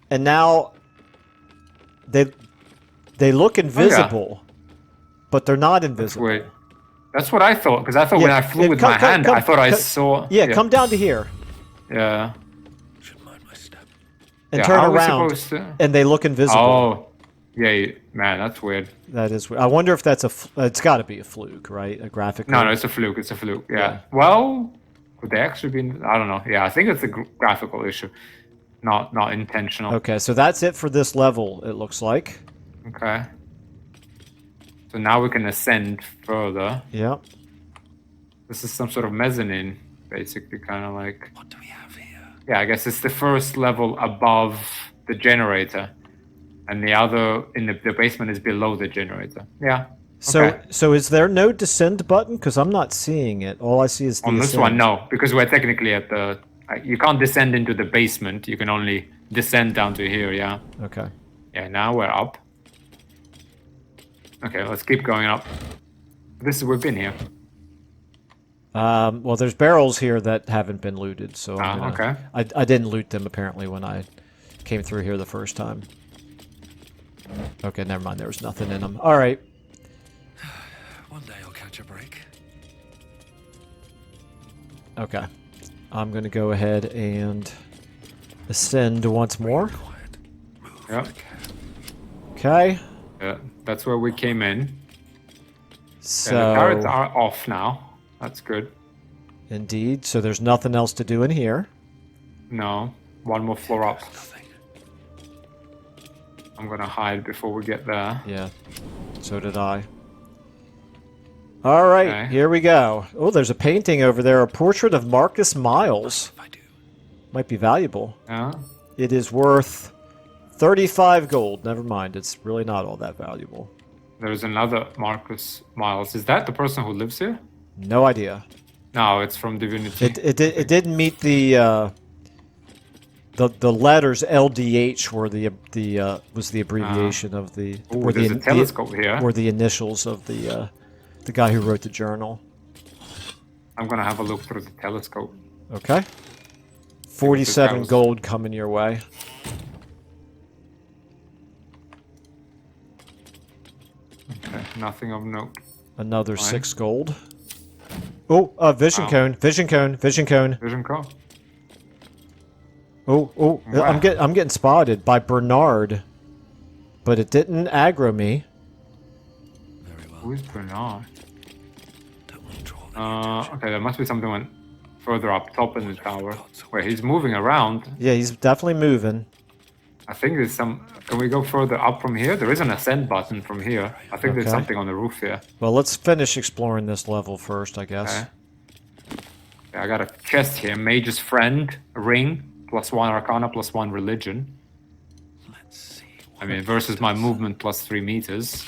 and now they look invisible, but they're not That's invisible. weird. That's what I thought, because I thought when I flew with my hand, I thought I saw... Yeah, come down to here. Yeah. Should mind my step. And Yeah, turn how are we around, supposed to- and they look invisible. Oh. Yeah, man, that's weird. That is weird. I wonder if that's it's got to be a fluke, right? A graphic. No, error? no, it's a fluke. It's a fluke. Yeah. Yeah. Well, could they actually be? I don't know. Yeah, I think it's a graphical issue, not intentional. Okay, so that's it for this level. It looks like. Okay. So now we can ascend further. Yeah. This is some sort of mezzanine, basically, kind of like. What do we have here? Yeah, I guess it's the first level above the generator, and the other in the basement is below the generator. Yeah. So Okay. so is there no descend button? Because I'm not seeing it. All I see is the On this ascend. one, no, because we're technically at the. You can't descend into the basement. You can only descend down to here. Yeah. Okay. Yeah. Now we're up. Okay, let's keep going up. We've been here. Well, there's barrels here that haven't been looted, so I'm gonna, Okay. I didn't loot them apparently when I came through here the first time. Okay, never mind. There was nothing in them. All right. One day I'll catch a break. Okay. I'm gonna go ahead and ascend once more. Quiet. Move Yeah. like Okay. Yeah, that's where we came in. So Yeah, the turrets are off now. That's good. indeed. So there's nothing else to do in here. No, one more floor up. nothing. I'm gonna hide before we get there. Yeah. So did I. All right, Okay. here we go. Oh, there's a painting over there, a portrait of Marcus Miles. If I do. Might be valuable. Yeah. It is worth 35 gold. Never mind, it's really not all that valuable. There's another Marcus Miles. Is that the person who lives here? No idea. No, it's from Divinity. It didn't meet the letters LDH were was the abbreviation of the Ooh, were there's the a telescope here. were the initials of the guy who wrote the journal. I'm gonna have a look through the telescope. Okay. 47 was- gold coming your way. Okay, nothing of note. Another Fine. 6 gold. Oh, vision Wow. cone, vision cone, vision cone. Vision call. Oh, Wow. I'm getting spotted by Bernard, but it didn't aggro me. Very well. Who's Bernard? Don't want to draw any attention. Okay, there must be something further up top in the tower. Wait, he's moving around. Yeah, he's definitely moving. I think there's some. Can we go further up from here? There is an ascend button from here. I think there's Okay. something on the roof here. Well, let's finish exploring this level first, I guess. Okay. Yeah, I got a chest here. Mage's Friend, a ring, +1 Arcana, +1 Religion. Let's see. I mean, versus my movement +3 meters.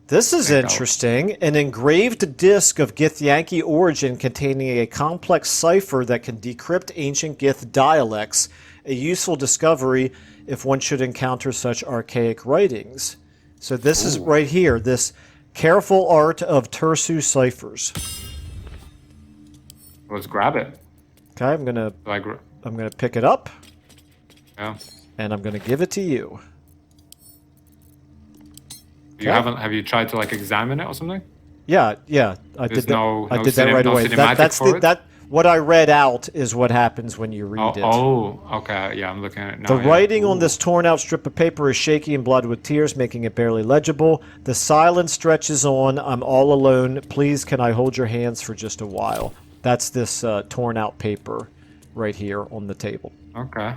This is Check out. interesting. An engraved disc of Githyanki origin containing a complex cipher that can decrypt ancient Gith dialects. A useful discovery if one should encounter such archaic writings. So this is Ooh. right here, this careful art of Tursu ciphers. Let's grab it. Okay, I'm gonna pick it up Yeah. and I'm gonna give it to you. You Okay. haven't? Have you tried to like examine it or something? Yeah, I There's did that. no- I no did that cinem- right no away. cinematic That's for the, it? that what I read out is what happens when you read it. Okay. Yeah, I'm looking at it now. The yeah. writing on Ooh. this torn out strip of paper is shaky and blotted with tears, making it barely legible. The silence stretches on. I'm all alone. Please, can I hold your hands for just a while? That's this torn out paper right here on the table. Okay.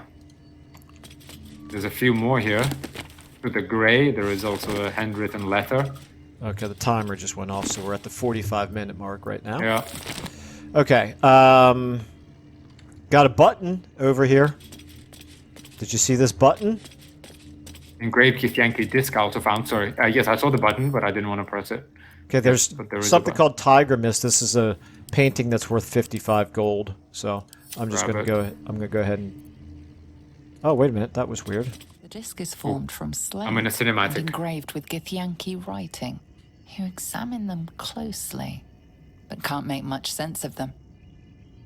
There's a few more here. With the gray, there is also a handwritten letter. Okay, the timer just went off, so we're at the 45-minute mark right now. Yeah. Okay. Got a button over here. Did you see this button? Engraved Githyanki disc also found. Sorry. Yes, I saw the button, but I didn't want to press it. Okay, there's But there is a something button. called Tiger Mist. This is a painting that's worth 55 gold. So I'm just Grab gonna it. go ahead and. Oh, wait a minute. That was weird. The disc is formed from slate I'm in a and cinematic. engraved with Githyanki writing. You examine them closely, but can't make much sense of them.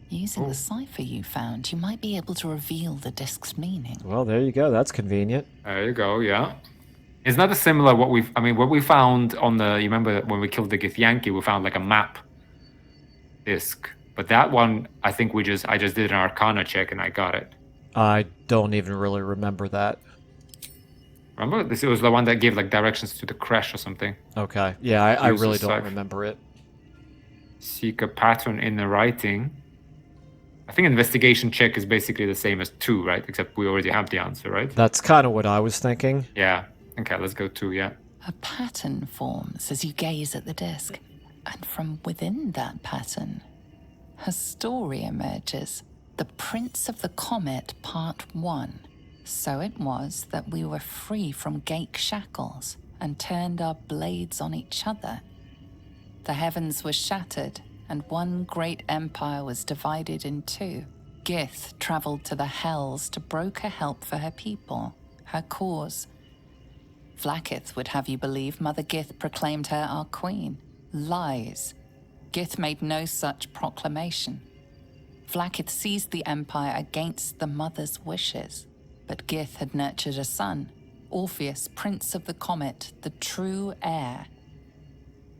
Using the cipher you found, you might be able to reveal the disc's meaning. Well, there you go. That's convenient. There you go. Yeah. It's not similar what we found on the. You remember when we killed the Githyanki, we found like a map disc. But that one, I think I just did an Arcana check and I got it. I don't even really remember that. Remember? This was the one that gave like directions to the crash or something. Okay. Yeah, I Use really the don't cipher. remember it. Seek a pattern in the writing. I think investigation check is basically the same as 2, right? Except we already have the answer, right? That's kind of what I was thinking. Yeah. Okay, let's go 2, yeah. A pattern forms as you gaze at the disc, and from within that pattern, a story emerges. The Prince of the Comet, Part 1. So it was that we were free from Gake shackles and turned our blades on each other. The heavens were shattered, and one great empire was divided in 2. Gith traveled to the Hells to broker help for her people, her cause. Vlaakith would have you believe Mother Gith proclaimed her our queen. Lies. Gith made no such proclamation. Vlaakith seized the empire against the mother's wishes, but Gith had nurtured a son, Orpheus, Prince of the Comet, the true heir.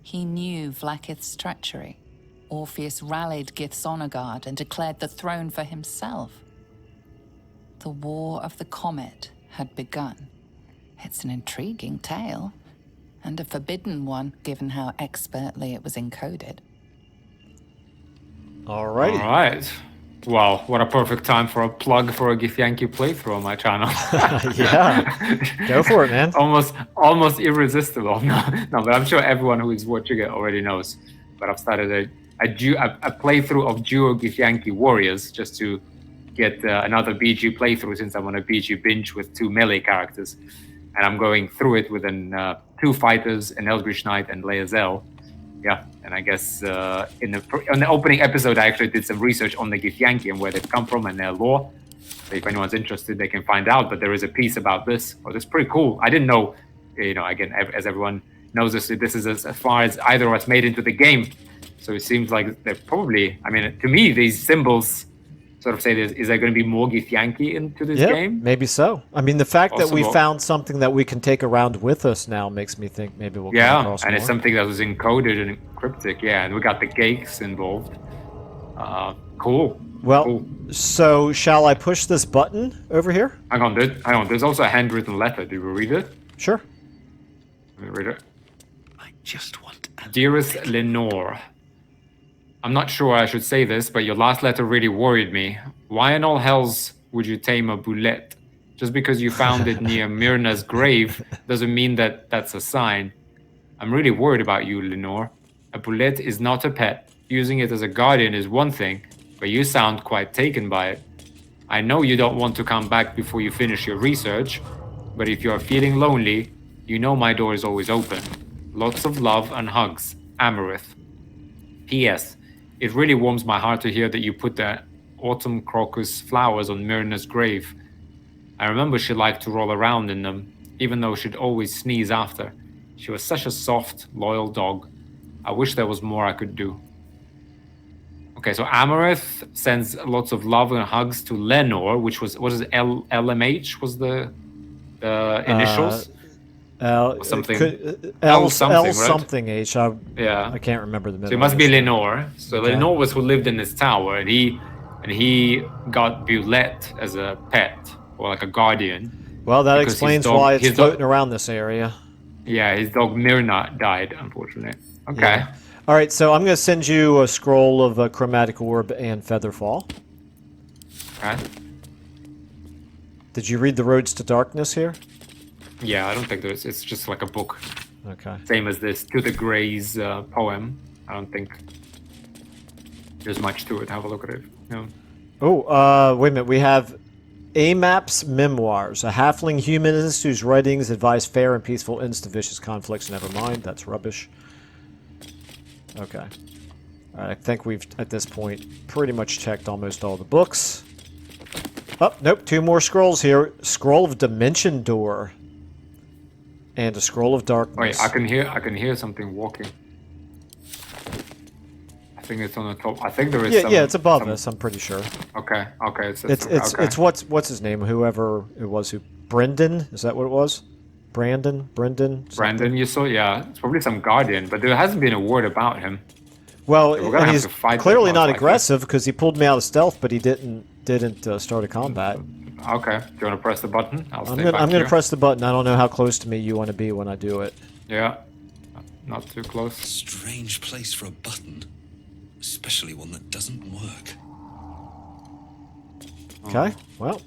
He knew Vlaakith's treachery. Orpheus rallied Gith's honor guard and declared the throne for himself. The War of the Comet had begun. It's an intriguing tale, and a forbidden one, given how expertly it was encoded. Alrighty. All right. Wow, what a perfect time for a plug for a Githyanki playthrough on my channel. Yeah. Go for it, man. almost irresistible. No, but I'm sure everyone who is watching it already knows. But I've started a playthrough of Duo Githyanki Warriors just to get another BG playthrough since I'm on a BG binge with 2 melee characters. And I'm going through it with 2 fighters, an Eldritch Knight, and Lae'zel. Yeah, and I guess in the opening episode, I actually did some research on the Githyanki and where they've come from and their lore. So if anyone's interested, they can find out. But there is a piece about this. Oh, that's pretty cool. I didn't know, again, as everyone knows, this is as far as either of us made into the game. So it seems like they're probably, to me, these symbols sort of say, is there going to be more Githyanki into this game? Maybe so. The fact that we Possible. found something that we can take around with us now makes me think maybe we'll come across and more. it's something that was encoded and cryptic. Yeah, and we got the Gakes involved. Cool. Well, Cool. so shall I push this button over here? Hang on. There's also a handwritten letter. Did we read it? Sure. Let me read it. I just want a Dearest Lenore, I'm not sure I should say this, but your last letter really worried me. Why in all hells would you tame a boulette? Just because you found it near Myrna's grave doesn't mean that that's a sign. I'm really worried about you, Lenore. A boulette is not a pet. Using it as a guardian is one thing, but you sound quite taken by it. I know you don't want to come back before you finish your research, but if you're feeling lonely, you know my door is always open. Lots of love and hugs. Amarith. P.S. It really warms my heart to hear that you put the autumn crocus flowers on Myrna's grave. I remember she liked to roll around in them, even though she'd always sneeze after. She was such a soft, loyal dog. I wish there was more I could do. Okay, so Amarith sends lots of love and hugs to Lenore, which was, what is it, LMH was the initials? L something. L something, right? something H. Yeah. I can't remember the middle. So it must be Lenore. So Okay. Lenore was who lived in this tower, and he got Bulette as a pet or like a guardian. Well, that because his explains dog- why it's his dog- floating around this area. Yeah, his dog Myrna died, unfortunately. Okay. Yeah. All right, so I'm going to send you a scroll of Chromatic Orb and Featherfall. Okay. Did you read the Roads to Darkness here? Yeah, I don't think there's. It's just like a book. Okay. Same as this To the Greys poem. I don't think there's much to it. Have a look at it. Yeah. Oh, wait a minute. We have Amap's Memoirs, a halfling humanist whose writings advise fair and peaceful ends to vicious conflicts. Never mind, that's rubbish. Okay. I think we've, at this point, pretty much checked almost all the books. Oh, nope, 2 more scrolls here. Scroll of Dimension Door. And a Scroll of Darkness. Wait, I can hear something walking. I think it's on the top. I think there is Yeah, it's above us, I'm pretty sure. Okay, okay. It's what's his name? Whoever it was who... Brendan? Is that what it was? Brendan? Brandon, you saw? Yeah, it's probably some guardian, but there hasn't been a word about him. Well, we're gonna and have he's to fight clearly him, not most likely. aggressive because he pulled me out of stealth, but he didn't start a combat. Okay, do you want to press the button? I'm gonna press the button. I don't know how close to me you want to be when I do it. Yeah, not too close. Strange place for a button, especially one that doesn't work. Okay, well,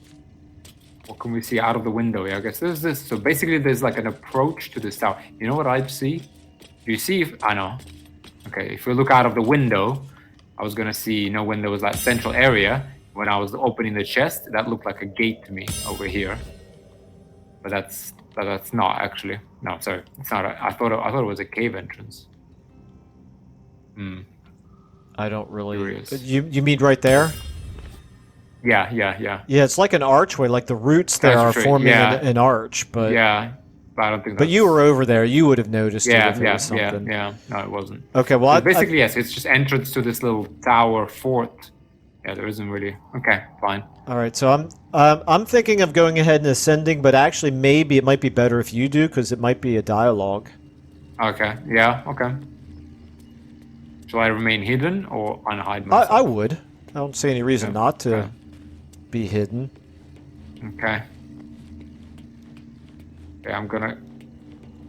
What can we see out of the window? Yeah, I guess there's this. So basically, there's like an approach to this tower. You know what I see? Do you see? I know. Okay, if we look out of the window, I was gonna see, you know, when there was that central area, when I was opening the chest, that looked like a gate to me over here. But that's not actually. No, sorry, it's not. I thought it was a cave entrance. I don't really... Curious. You mean right there? Yeah. Yeah, it's like an archway, like the roots there That's are true, forming yeah. an arch, but... Yeah, but I don't think. But you were over there, you would have noticed it if it Yeah, was something. yeah. No, it wasn't. Okay, well, But basically, yes, it's just entrance to this little tower fort. Yeah, there isn't really. Okay, fine. All right, so I'm thinking of going ahead and ascending, but actually maybe it might be better if you do, because it might be a dialogue. Okay, yeah, okay. Shall I remain hidden or unhide myself? I would. I don't see any reason Yeah, not to okay. be hidden. Okay. Okay, I'm gonna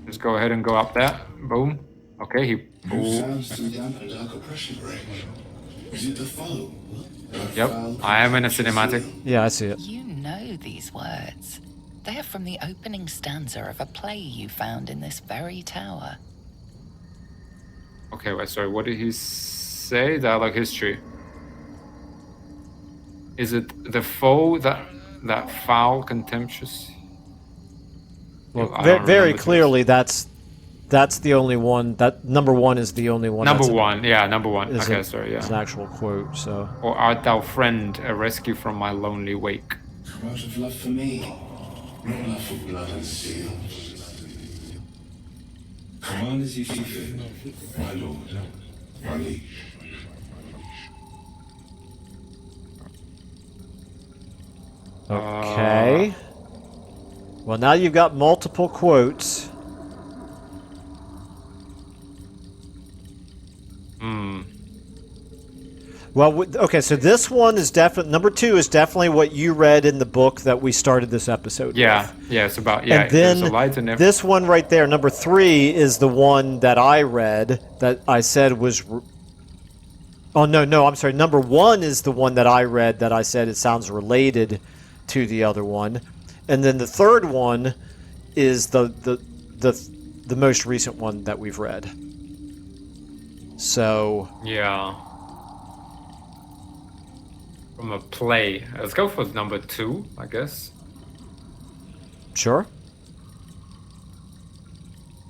just go ahead and go up there. Boom. Okay, he. Move Ooh. sounds to the damp and dark oppression break. Is it the foe? Yep, I am in a cinematic. Yeah, I see it. You know these words. They are from the opening stanza of a play you found in this very tower. Okay, wait, sorry, what did he say? Dialogue history. Is it the foe that foul, contemptuous? Well, I don't very remember clearly that's the only one. That number 1 is the only one. Number that's one, yeah, number one. is Okay, a- sorry, is an yeah. actual quote. So Or art thou friend, a rescue from my lonely wake? Come out of love for me, not love for blood and steel. Command as you see fit, my lord, my liege. okay. Well, now you've got multiple quotes. Well, okay, so this one is definitely... Number 2 is definitely what you read in the book that we started this episode Yeah, with. yeah, it's about, yeah, And then there's a light in there. this one right there, number 3, is the one that I read that I said was... Oh, no, I'm sorry. Number 1 is the one that I read that I said it sounds related to the other one. And then the third one is the most recent one that we've read. So... Yeah. From a play. Let's go for number 2, I guess. Sure.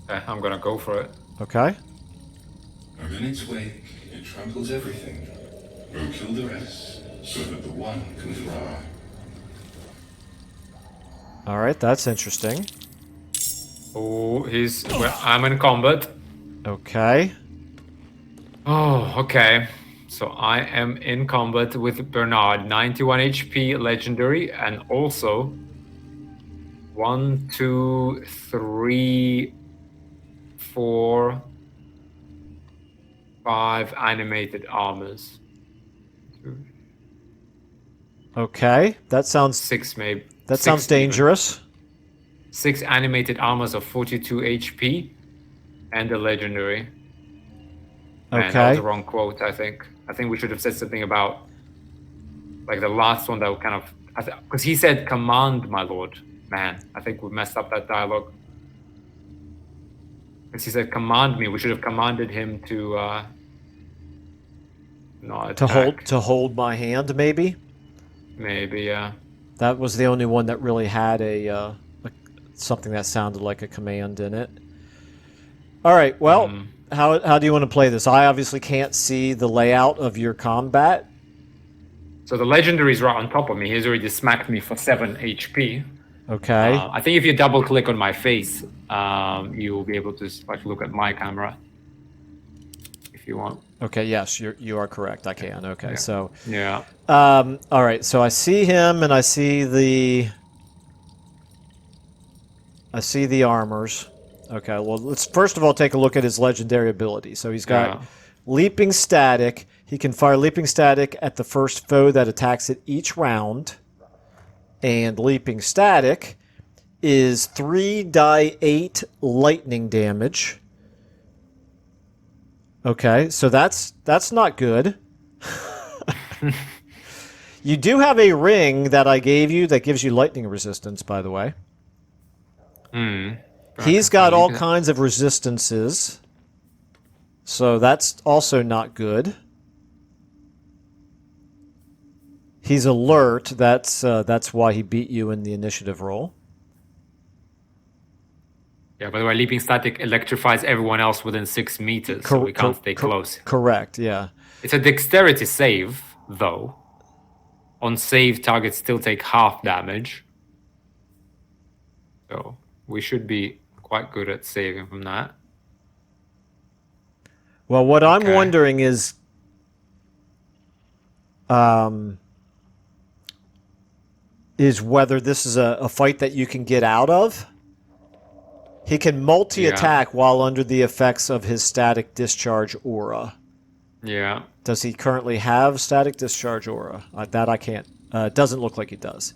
Okay, I'm gonna go for it. Okay. And in its wake, it tramples everything. Go kill the rest, so that the one can fly. All right, that's interesting. Oh, well, I'm in combat. Okay. Oh, okay. So I am in combat with Bernard, 91 HP, legendary, and also 1, 2, 3, 4, 5 animated armors. Okay. That sounds 6 maybe. that 6 sounds even. dangerous. 6 animated armors of 42 HP and a legendary. Man, that was Okay. the wrong quote, I think. I think we should have said something about, like, the last one that kind of... Because he said, command, my lord. Man, I think we messed up that dialogue. Because he said command me. We should have commanded him to not attack. To hold my hand, maybe. Maybe, yeah. That was the only one that really had a something that sounded like a command in it. All right. Well, how do you want to play this? I obviously can't see the layout of your combat. So the legendary is right on top of me. He's already smacked me for 7 HP. Okay. I think if you double click on my face, you'll be able to like look at my camera if you want. Okay. Yes, you are correct. I can. Okay. Yeah. So. Yeah. All right. So I see him, and I see the armors. Okay. Well, let's first of all take a look at his legendary ability. So he's got leaping static. He can fire leaping static at the first foe that attacks it each round. And leaping static is 3d8 lightning damage. Okay, so that's not good. You do have a ring that I gave you that gives you lightning resistance, by the way. He's got all kinds of resistances. So that's also not good. He's alert. That's why he beat you in the initiative roll. Yeah, by the way, leaping static electrifies everyone else within 6 meters, so we can't stay close. Correct, yeah. It's a dexterity save, though. On save, targets still take half damage. So we should be quite good at saving from that. Well, what I'm wondering is... is whether this is a fight that you can get out of. He can multi-attack while under the effects of his static discharge aura. Yeah. Does he currently have static discharge aura? That I can't. It doesn't look like he does.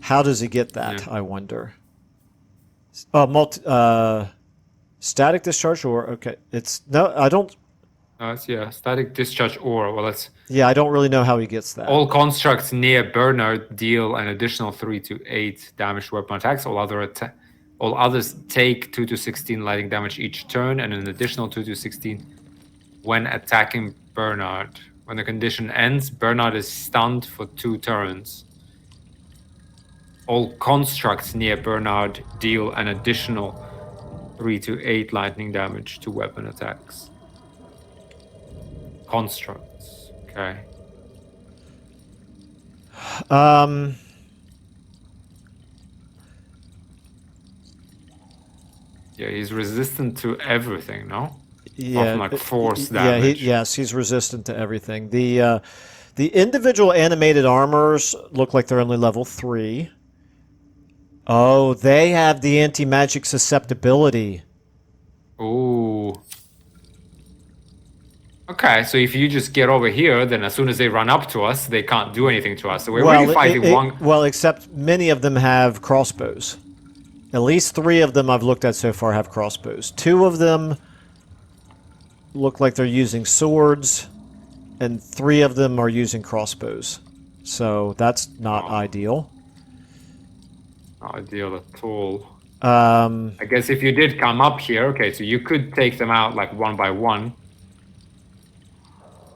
How does he get that, I wonder? Static discharge aura. Okay. I don't... static discharge aura. Well, that's... Yeah, I don't really know how he gets that. All constructs near Bernard deal an additional 3 to 8 damage to weapon attacks. All others take 2 to 16 lightning damage each turn, and an additional 2 to 16 when attacking Bernard. When the condition ends, Bernard is stunned for 2 turns. All constructs near Bernard deal an additional 3 to 8 lightning damage to weapon attacks. Constructs. Okay. Yeah, he's resistant to everything, no? Yeah, often like force damage. Yes, he's resistant to everything. The individual animated armors look like they're only level 3. Oh, they have the anti-magic susceptibility. Ooh. Okay, so if you just get over here, then as soon as they run up to us, they can't do anything to us. So we're really fighting one... Well, except many of them have crossbows. At least 3 of them I've looked at so far have crossbows. 2 of them look like they're using swords, and 3 of them are using crossbows. So that's not ideal. Not ideal at all. I guess if you did come up here, okay, so you could take them out like one by one.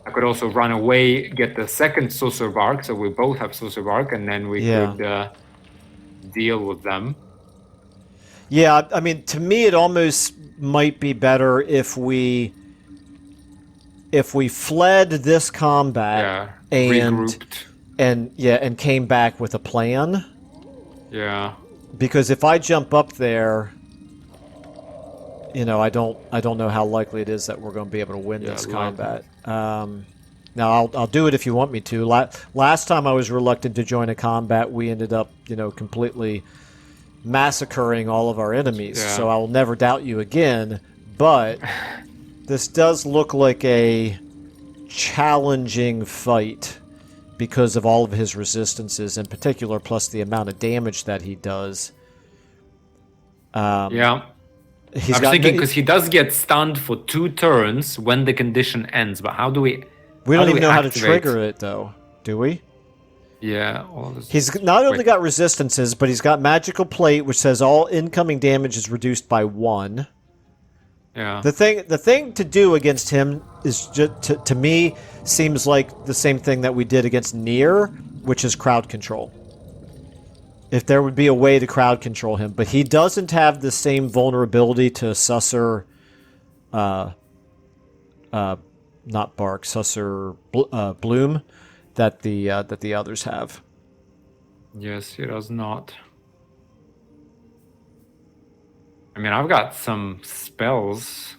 I could also run away, get the second Saucer Bark, so we both have Saucer Bark, and then we could deal with them. Yeah, I mean, to me, it almost might be better if we fled this combat and came back with a plan. Yeah. Because if I jump up there, I don't know how likely it is that we're going to be able to win this combat. Now I'll do it if you want me to. Last time I was reluctant to join a combat, we ended up, completely massacring all of our enemies. Yeah. So I will never doubt you again. But this does look like a challenging fight because of all of his resistances in particular, plus the amount of damage that he does. I was thinking because he does get stunned for 2 turns when the condition ends, but how do we... We don't even know how to trigger it, though, do we? Yeah. He's not only got resistances, but he's got Magical Plate, which says all incoming damage is reduced by 1. Yeah. The thing to do against him is just to me seems like the same thing that we did against Nier, which is crowd control. If there would be a way to crowd control him, but he doesn't have the same vulnerability to Susser, not Bark, Susser Bloom, that the others have. Yes, he does not. I mean, I've got some spells.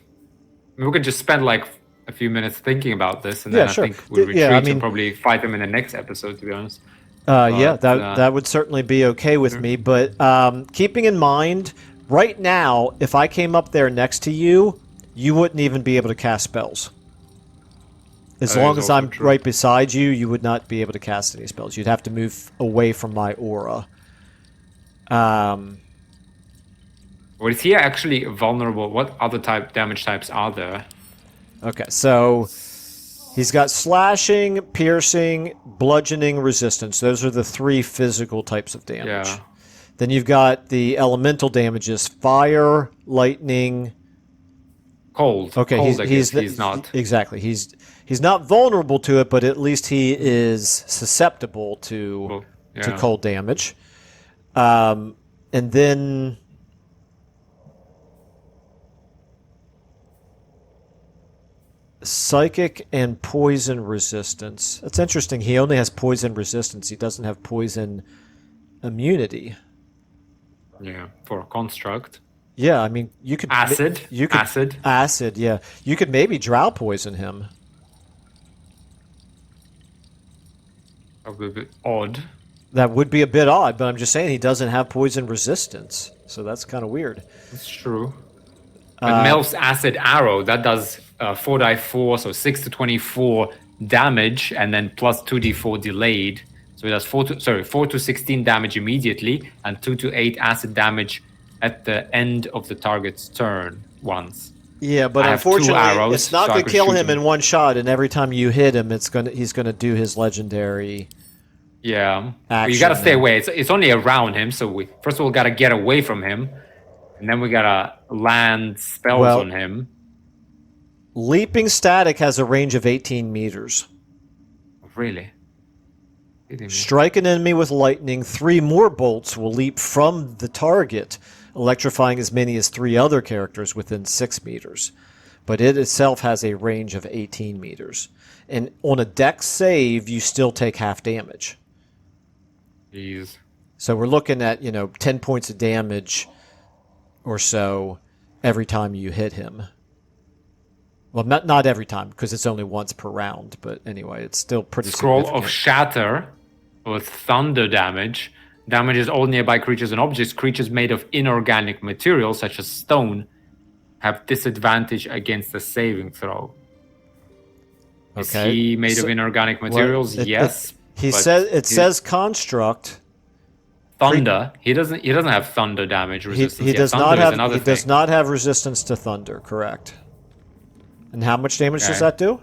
I mean, we could just spend like a few minutes thinking about this, and then Yeah, sure. I think we'll retreat Yeah, I mean- and probably fight them in the next episode, to be honest. Yeah, But, that would certainly be okay with me. But keeping in mind, right now, if I came up there next to you, you wouldn't even be able to cast spells. As That long is as also I'm true. right beside you, you would not be able to cast any spells. You'd have to move away from my aura. Or is he actually vulnerable? What other damage types are there? Okay, so he's got slashing, piercing, bludgeoning, resistance. Those are the 3 physical types of damage. Yeah. Then you've got the elemental damages: fire, lightning. Cold. Okay, Cold, I guess. he's He's not. exactly. He's not vulnerable to it, but at least he is susceptible to Well, to yeah. cold damage. And then psychic and poison resistance. That's interesting. He only has poison resistance. He doesn't have poison immunity. Yeah, for a construct. Yeah, I mean, you could Acid. You could Acid. Acid. Yeah, you could maybe drow poison him. That would be a bit odd. That would be a bit odd, but I'm just saying he doesn't have poison resistance, so that's kind of weird. That's true. But Melf's acid arrow, that does 4d4, so 6 to 24 damage, and then plus 2d4 delayed. So it does 4 to 16 damage immediately, and 2 to 8 acid damage at the end of the target's turn once. Yeah, but I have 2 unfortunately, arrows, it's not so I going to could kill shoot him in one shot, and every time you hit him, he's going to do his legendary. Yeah, but Action you gotta stay then. away. It's only around him, so we first of all gotta get away from him, and then we gotta land spells Well- on him. Leaping static has a range of 18 meters. Really? Kidding me? Strike an enemy with lightning, 3 more bolts will leap from the target, electrifying as many as 3 other characters within 6 meters. But it itself has a range of 18 meters. And on a dex save, you still take half damage. Jeez. So we're looking at, 10 points of damage or so every time you hit him. Well, not every time, because it's only once per round. But anyway, it's still pretty Scroll significant. of Shatter with thunder damage. Damages all nearby creatures and objects. Creatures made of inorganic materials, such as stone, have disadvantage against the saving throw. Is Okay. he made So- of inorganic Well, materials? Yes. He but says construct. thunder. He doesn't have thunder damage resistance. He Yeah, does thunder not is have another he does thing. not have resistance to thunder, correct? And how much damage does Okay. that do?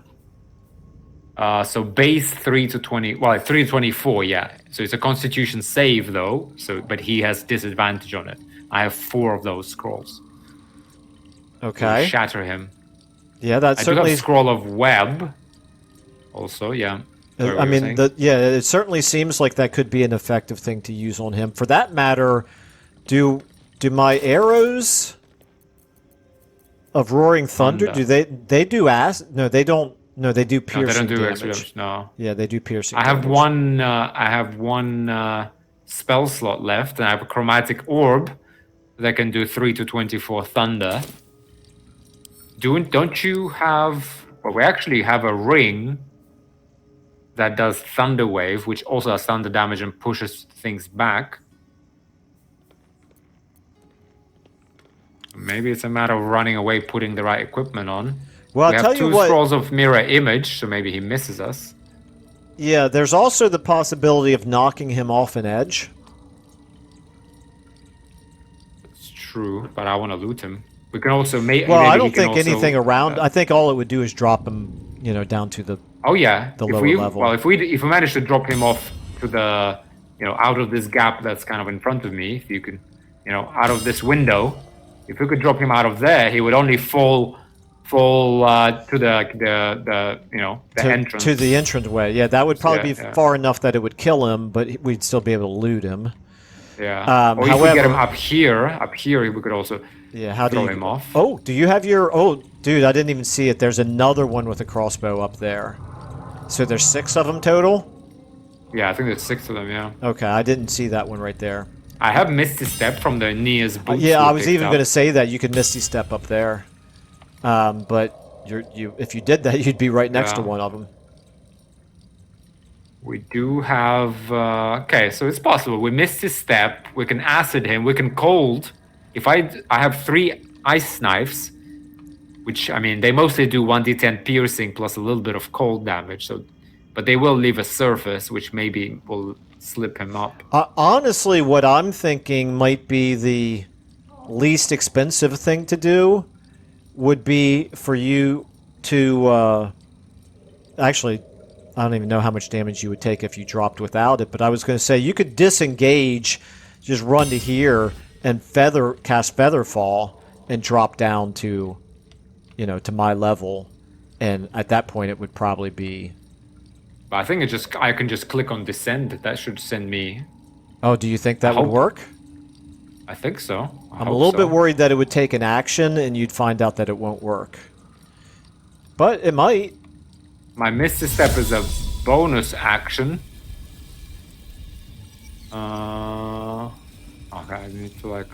So base 3 to 20. Well, 3 to 24. Yeah. So it's a Constitution save though. So but he has disadvantage on it. I have 4 of those scrolls. Okay. Shatter him. Yeah, that's I do certainly. have scroll of web. Also, yeah. Sorry, what I you were mean, saying? it certainly seems like that could be an effective thing to use on him. For that matter, do my arrows of roaring thunder? Thunder. Do they do No, they don't. No, they do No, piercing they don't do damage. extra damage. No. Yeah, they do piercing. I have damage. I have one spell slot left, and I have a chromatic orb that can do 3 to 24 thunder. Don't you have? Well, we actually have a ring that does thunder wave, which also has thunder damage and pushes things back. Maybe it's a matter of running away, putting the right equipment on. Well, We I'll have tell you 2 what. scrolls of mirror image, so maybe he misses us. Yeah, there's also the possibility of knocking him off an edge. It's true, but I want to loot him. We can also make. Well, I don't think anything around. I think all it would do is drop him, down to the. Oh yeah, the if lower we level. well, if we manage to drop him off to the, out of this gap that's kind of in front of me, if you can, out of this window, if we could drop him out of there, he would only fall to the entrance. To the entranceway. Yeah, that would probably Yeah, be yeah. far enough that it would kill him, but we'd still be able to loot him. Yeah. Or if we get him however- up here, we could also Yeah, how do throw you him off. Oh, do you have your? Oh, dude, I didn't even see it. There's another one with a crossbow up there. So there's 6 of them total. Yeah, I think there's 6 of them. Yeah. Okay, I didn't see that one right there. I have Misty Step from the Nia's boots. Yeah, we I was picked even up. going to say that you could Misty Step up there, but if you did that, you'd be right next to Yeah. one of them. We do have. Okay, so it's possible. We Misty Step. We can acid him. We can cold. If I have 3 ice knives, which I mean they mostly do 1d10 piercing plus a little bit of cold damage. So, but they will leave a surface, which maybe will slip him up. Honestly, what I'm thinking might be the least expensive thing to do would be for you to actually, I don't even know how much damage you would take if you dropped without it, but I was going to say you could disengage, just run to here and cast Featherfall and drop down to, to my level, and at that point it would probably be. But I think I can just click on descend. That should send me. Oh, do you think that I would hope- work? I think so. I'm a little bit worried that it would take an action and you'd find out that it won't work. But it might. My Misty Step is a bonus action. Okay, I need to like.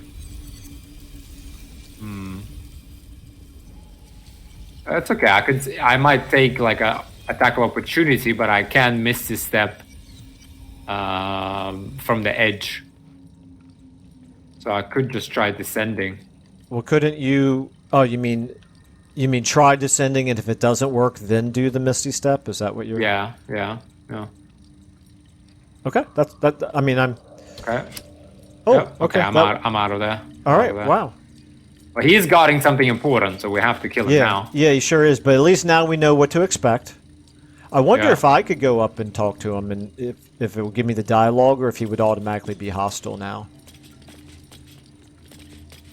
That's okay. I might take like a attack of opportunity, but I can Misty Step from the edge. So I could just try descending. Well, couldn't you? Oh, you mean try descending, and if it doesn't work, then do the Misty Step? Is that what you're? Yeah. Okay, that's that. I mean, I'm. Okay. Oh, Yep, okay. I'm that- out of there. All Out right. of there. Wow. Well, he's guarding something important, so we have to kill him Yeah. now. Yeah, he sure is. But at least now we know what to expect. I wonder Yeah. if I could go up and talk to him, and if it would give me the dialogue, or if he would automatically be hostile now.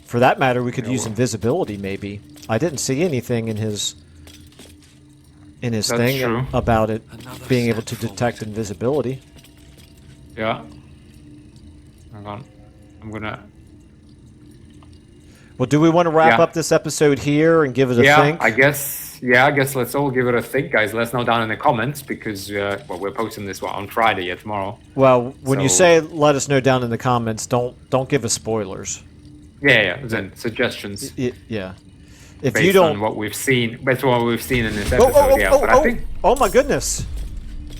For that matter, we could Yeah, use well- invisibility. Maybe I didn't see anything in his That's thing true. about it Another being able to step detect invisibility. Yeah. Hang on. I'm gonna. Well, do we want to wrap Yeah. up this episode here and give it a Yeah, think? I guess let's all give it a think, guys. Let us know down in the comments because we're posting this on Friday, tomorrow. Well, when you So- say let us know down in the comments, don't give us spoilers. Yeah. Then suggestions Yeah. If based you don't. on what we've seen, based on what we've seen in this Oh, episode. oh, yeah, oh, but oh, I think oh my goodness.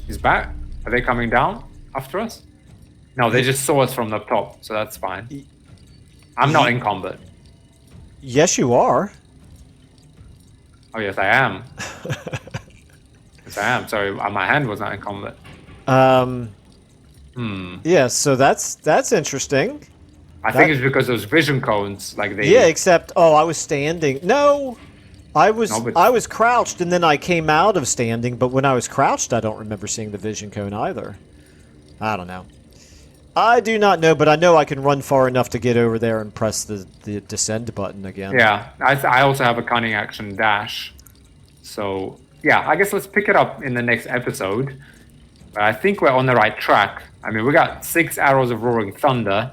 he's back. Are they coming down after us? No, they just saw us from the top, so that's fine. I'm not in combat. Yes, you are. Oh yes, I am. Yes, I am. Sorry, my hand was not in combat. Yeah, so that's interesting. I think it's because those vision cones, like they. Yeah, except I was standing. No, I was No, but- I was crouched, and then I came out of standing. But when I was crouched, I don't remember seeing the vision cone either. I don't know. I do not know, but I know I can run far enough to get over there and press the descend button again. Yeah, I also have a cunning action dash. So yeah, I guess let's pick it up in the next episode. But I think we're on the right track. I mean, we got 6 arrows of roaring thunder.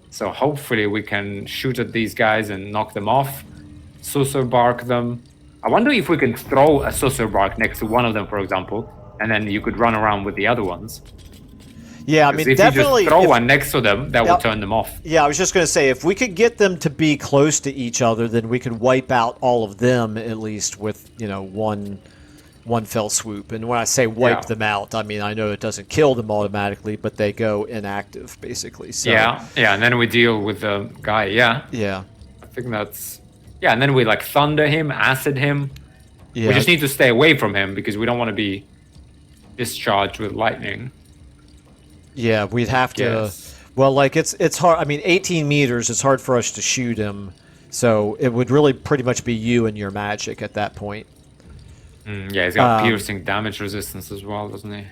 So hopefully we can shoot at these guys and knock them off. Susur bark them. I wonder if we can throw a susur bark next to one of them, for example, and then you could run around with the other ones. Yeah, I 'Cause mean, if definitely. you just throw if- one next to them, that will Yep. turn them off. Yeah, I was just going to say, if we could get them to be close to each other, then we could wipe out all of them at least with, one fell swoop. And when I say wipe Yeah. them out, I mean, I know it doesn't kill them automatically, but they go inactive, basically. So, Yeah, and then we deal with the guy. Yeah, Yeah. I think that's. Yeah, and then we like thunder him, acid him. Yeah. We just need to stay away from him because we don't want to be discharged with lightning. Yeah, we'd have to. Yes. Well, like it's hard. I mean, 18 meters. It's hard for us to shoot him, so it would really pretty much be you and your magic at that point. Yeah, he's got piercing damage resistance as well, doesn't he?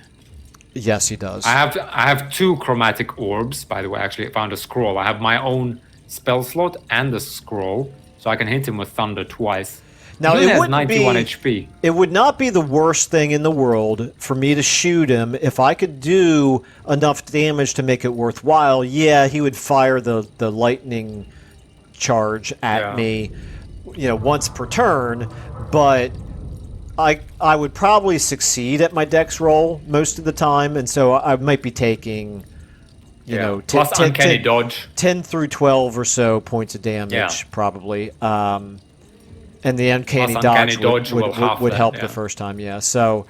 Yes, he does. I have 2 chromatic orbs, by the way. Actually, I found a scroll. I have my own spell slot and the scroll, so I can hit him with thunder twice. Now, He only it has wouldn't 91 be HP. It would not be the worst thing in the world for me to shoot him if I could do enough damage to make it worthwhile. Yeah, he would fire the lightning charge at me, once per turn, but I would probably succeed at my dex roll most of the time, and so I might be taking plus uncanny dodge. 10 through 12 or so points of damage, probably. And the uncanny dodge would help the first time, yeah. So,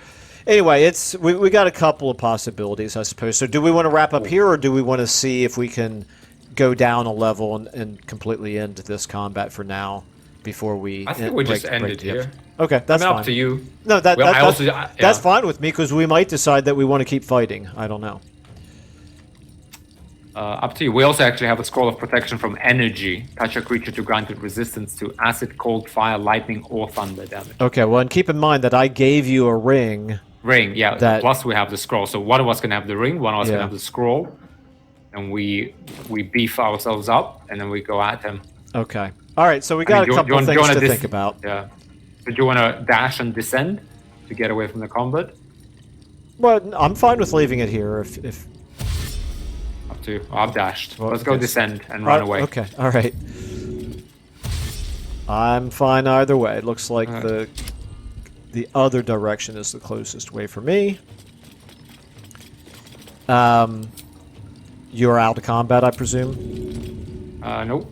anyway, we got a couple of possibilities, I suppose. So, do we want to wrap up here, or do we want to see if we can go down a level and completely end this combat for now before we? I think we just end it here. Okay, that's fine. Up to you. No, that's fine with me, because we might decide that we want to keep fighting. I don't know. Up to you. We also actually have a scroll of protection from energy. Touch a creature to grant it resistance to acid, cold, fire, lightning, or thunder damage. Okay, well, and keep in mind that I gave you a ring. Ring, yeah. Plus we have the scroll. So one of us can have the ring, one of us can have the scroll. And we beef ourselves up, and then we go at him. Okay. All right, so we got a couple of things to think about. Yeah. So do you want to dash and descend to get away from the combat? Well, I'm fine with leaving it here if... Up to you. I've dashed. Well, let's go descend and run away. Okay, all right. I'm fine either way. It looks like the other direction is the closest way for me. You're out of combat, I presume? Nope.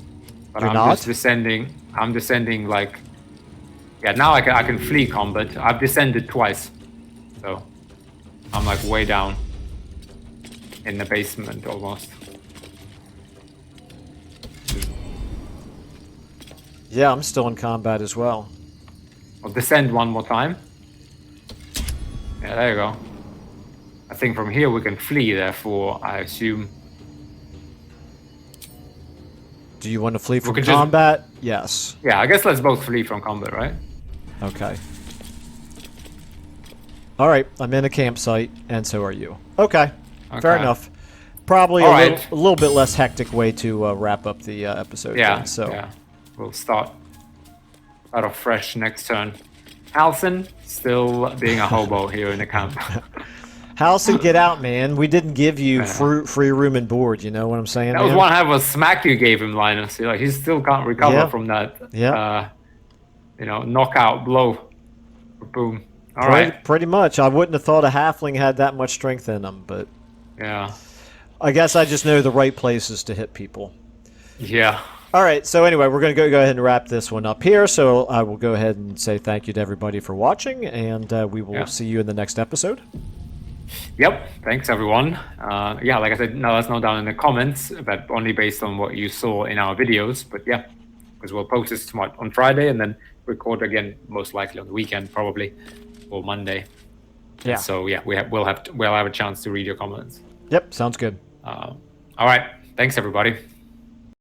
But You're I'm not? just descending. I'm descending like... Yeah, now I can flee combat. I've descended twice. So, I'm like way down. In the basement, almost. Yeah, I'm still in combat as well. I'll descend one more time. Yeah, there you go. I think from here we can flee, therefore, I assume. Do you want to flee from combat? Yes. Yeah, I guess let's both flee from combat, right? Okay. All right, I'm in a campsite, and so are you. Okay, fair enough. Probably a little bit less hectic way to wrap up the episode. Yeah, then, so. Yeah. We'll start off fresh next turn. Halson, still being a hobo here in the camp. Halson, get out, man. We didn't give you free room and board, you know what I'm saying? That was one hell of a smack you gave him, Linus. He still can't recover from that knockout blow. Boom. All right. Pretty much. I wouldn't have thought a halfling had that much strength in him, but yeah. I guess I just know the right places to hit people. Yeah. All right, so anyway, we're going to go ahead and wrap this one up here. So I will go ahead and say thank you to everybody for watching, and we will see you in the next episode. Yep, thanks everyone. Like I said, let us know down in the comments, but only based on what you saw in our videos. But yeah, because we'll post this tomorrow on Friday and then record again, most likely on the weekend, probably, or Monday. Yeah. So yeah, we'll have a chance to read your comments. Yep, sounds good. All right, thanks everybody.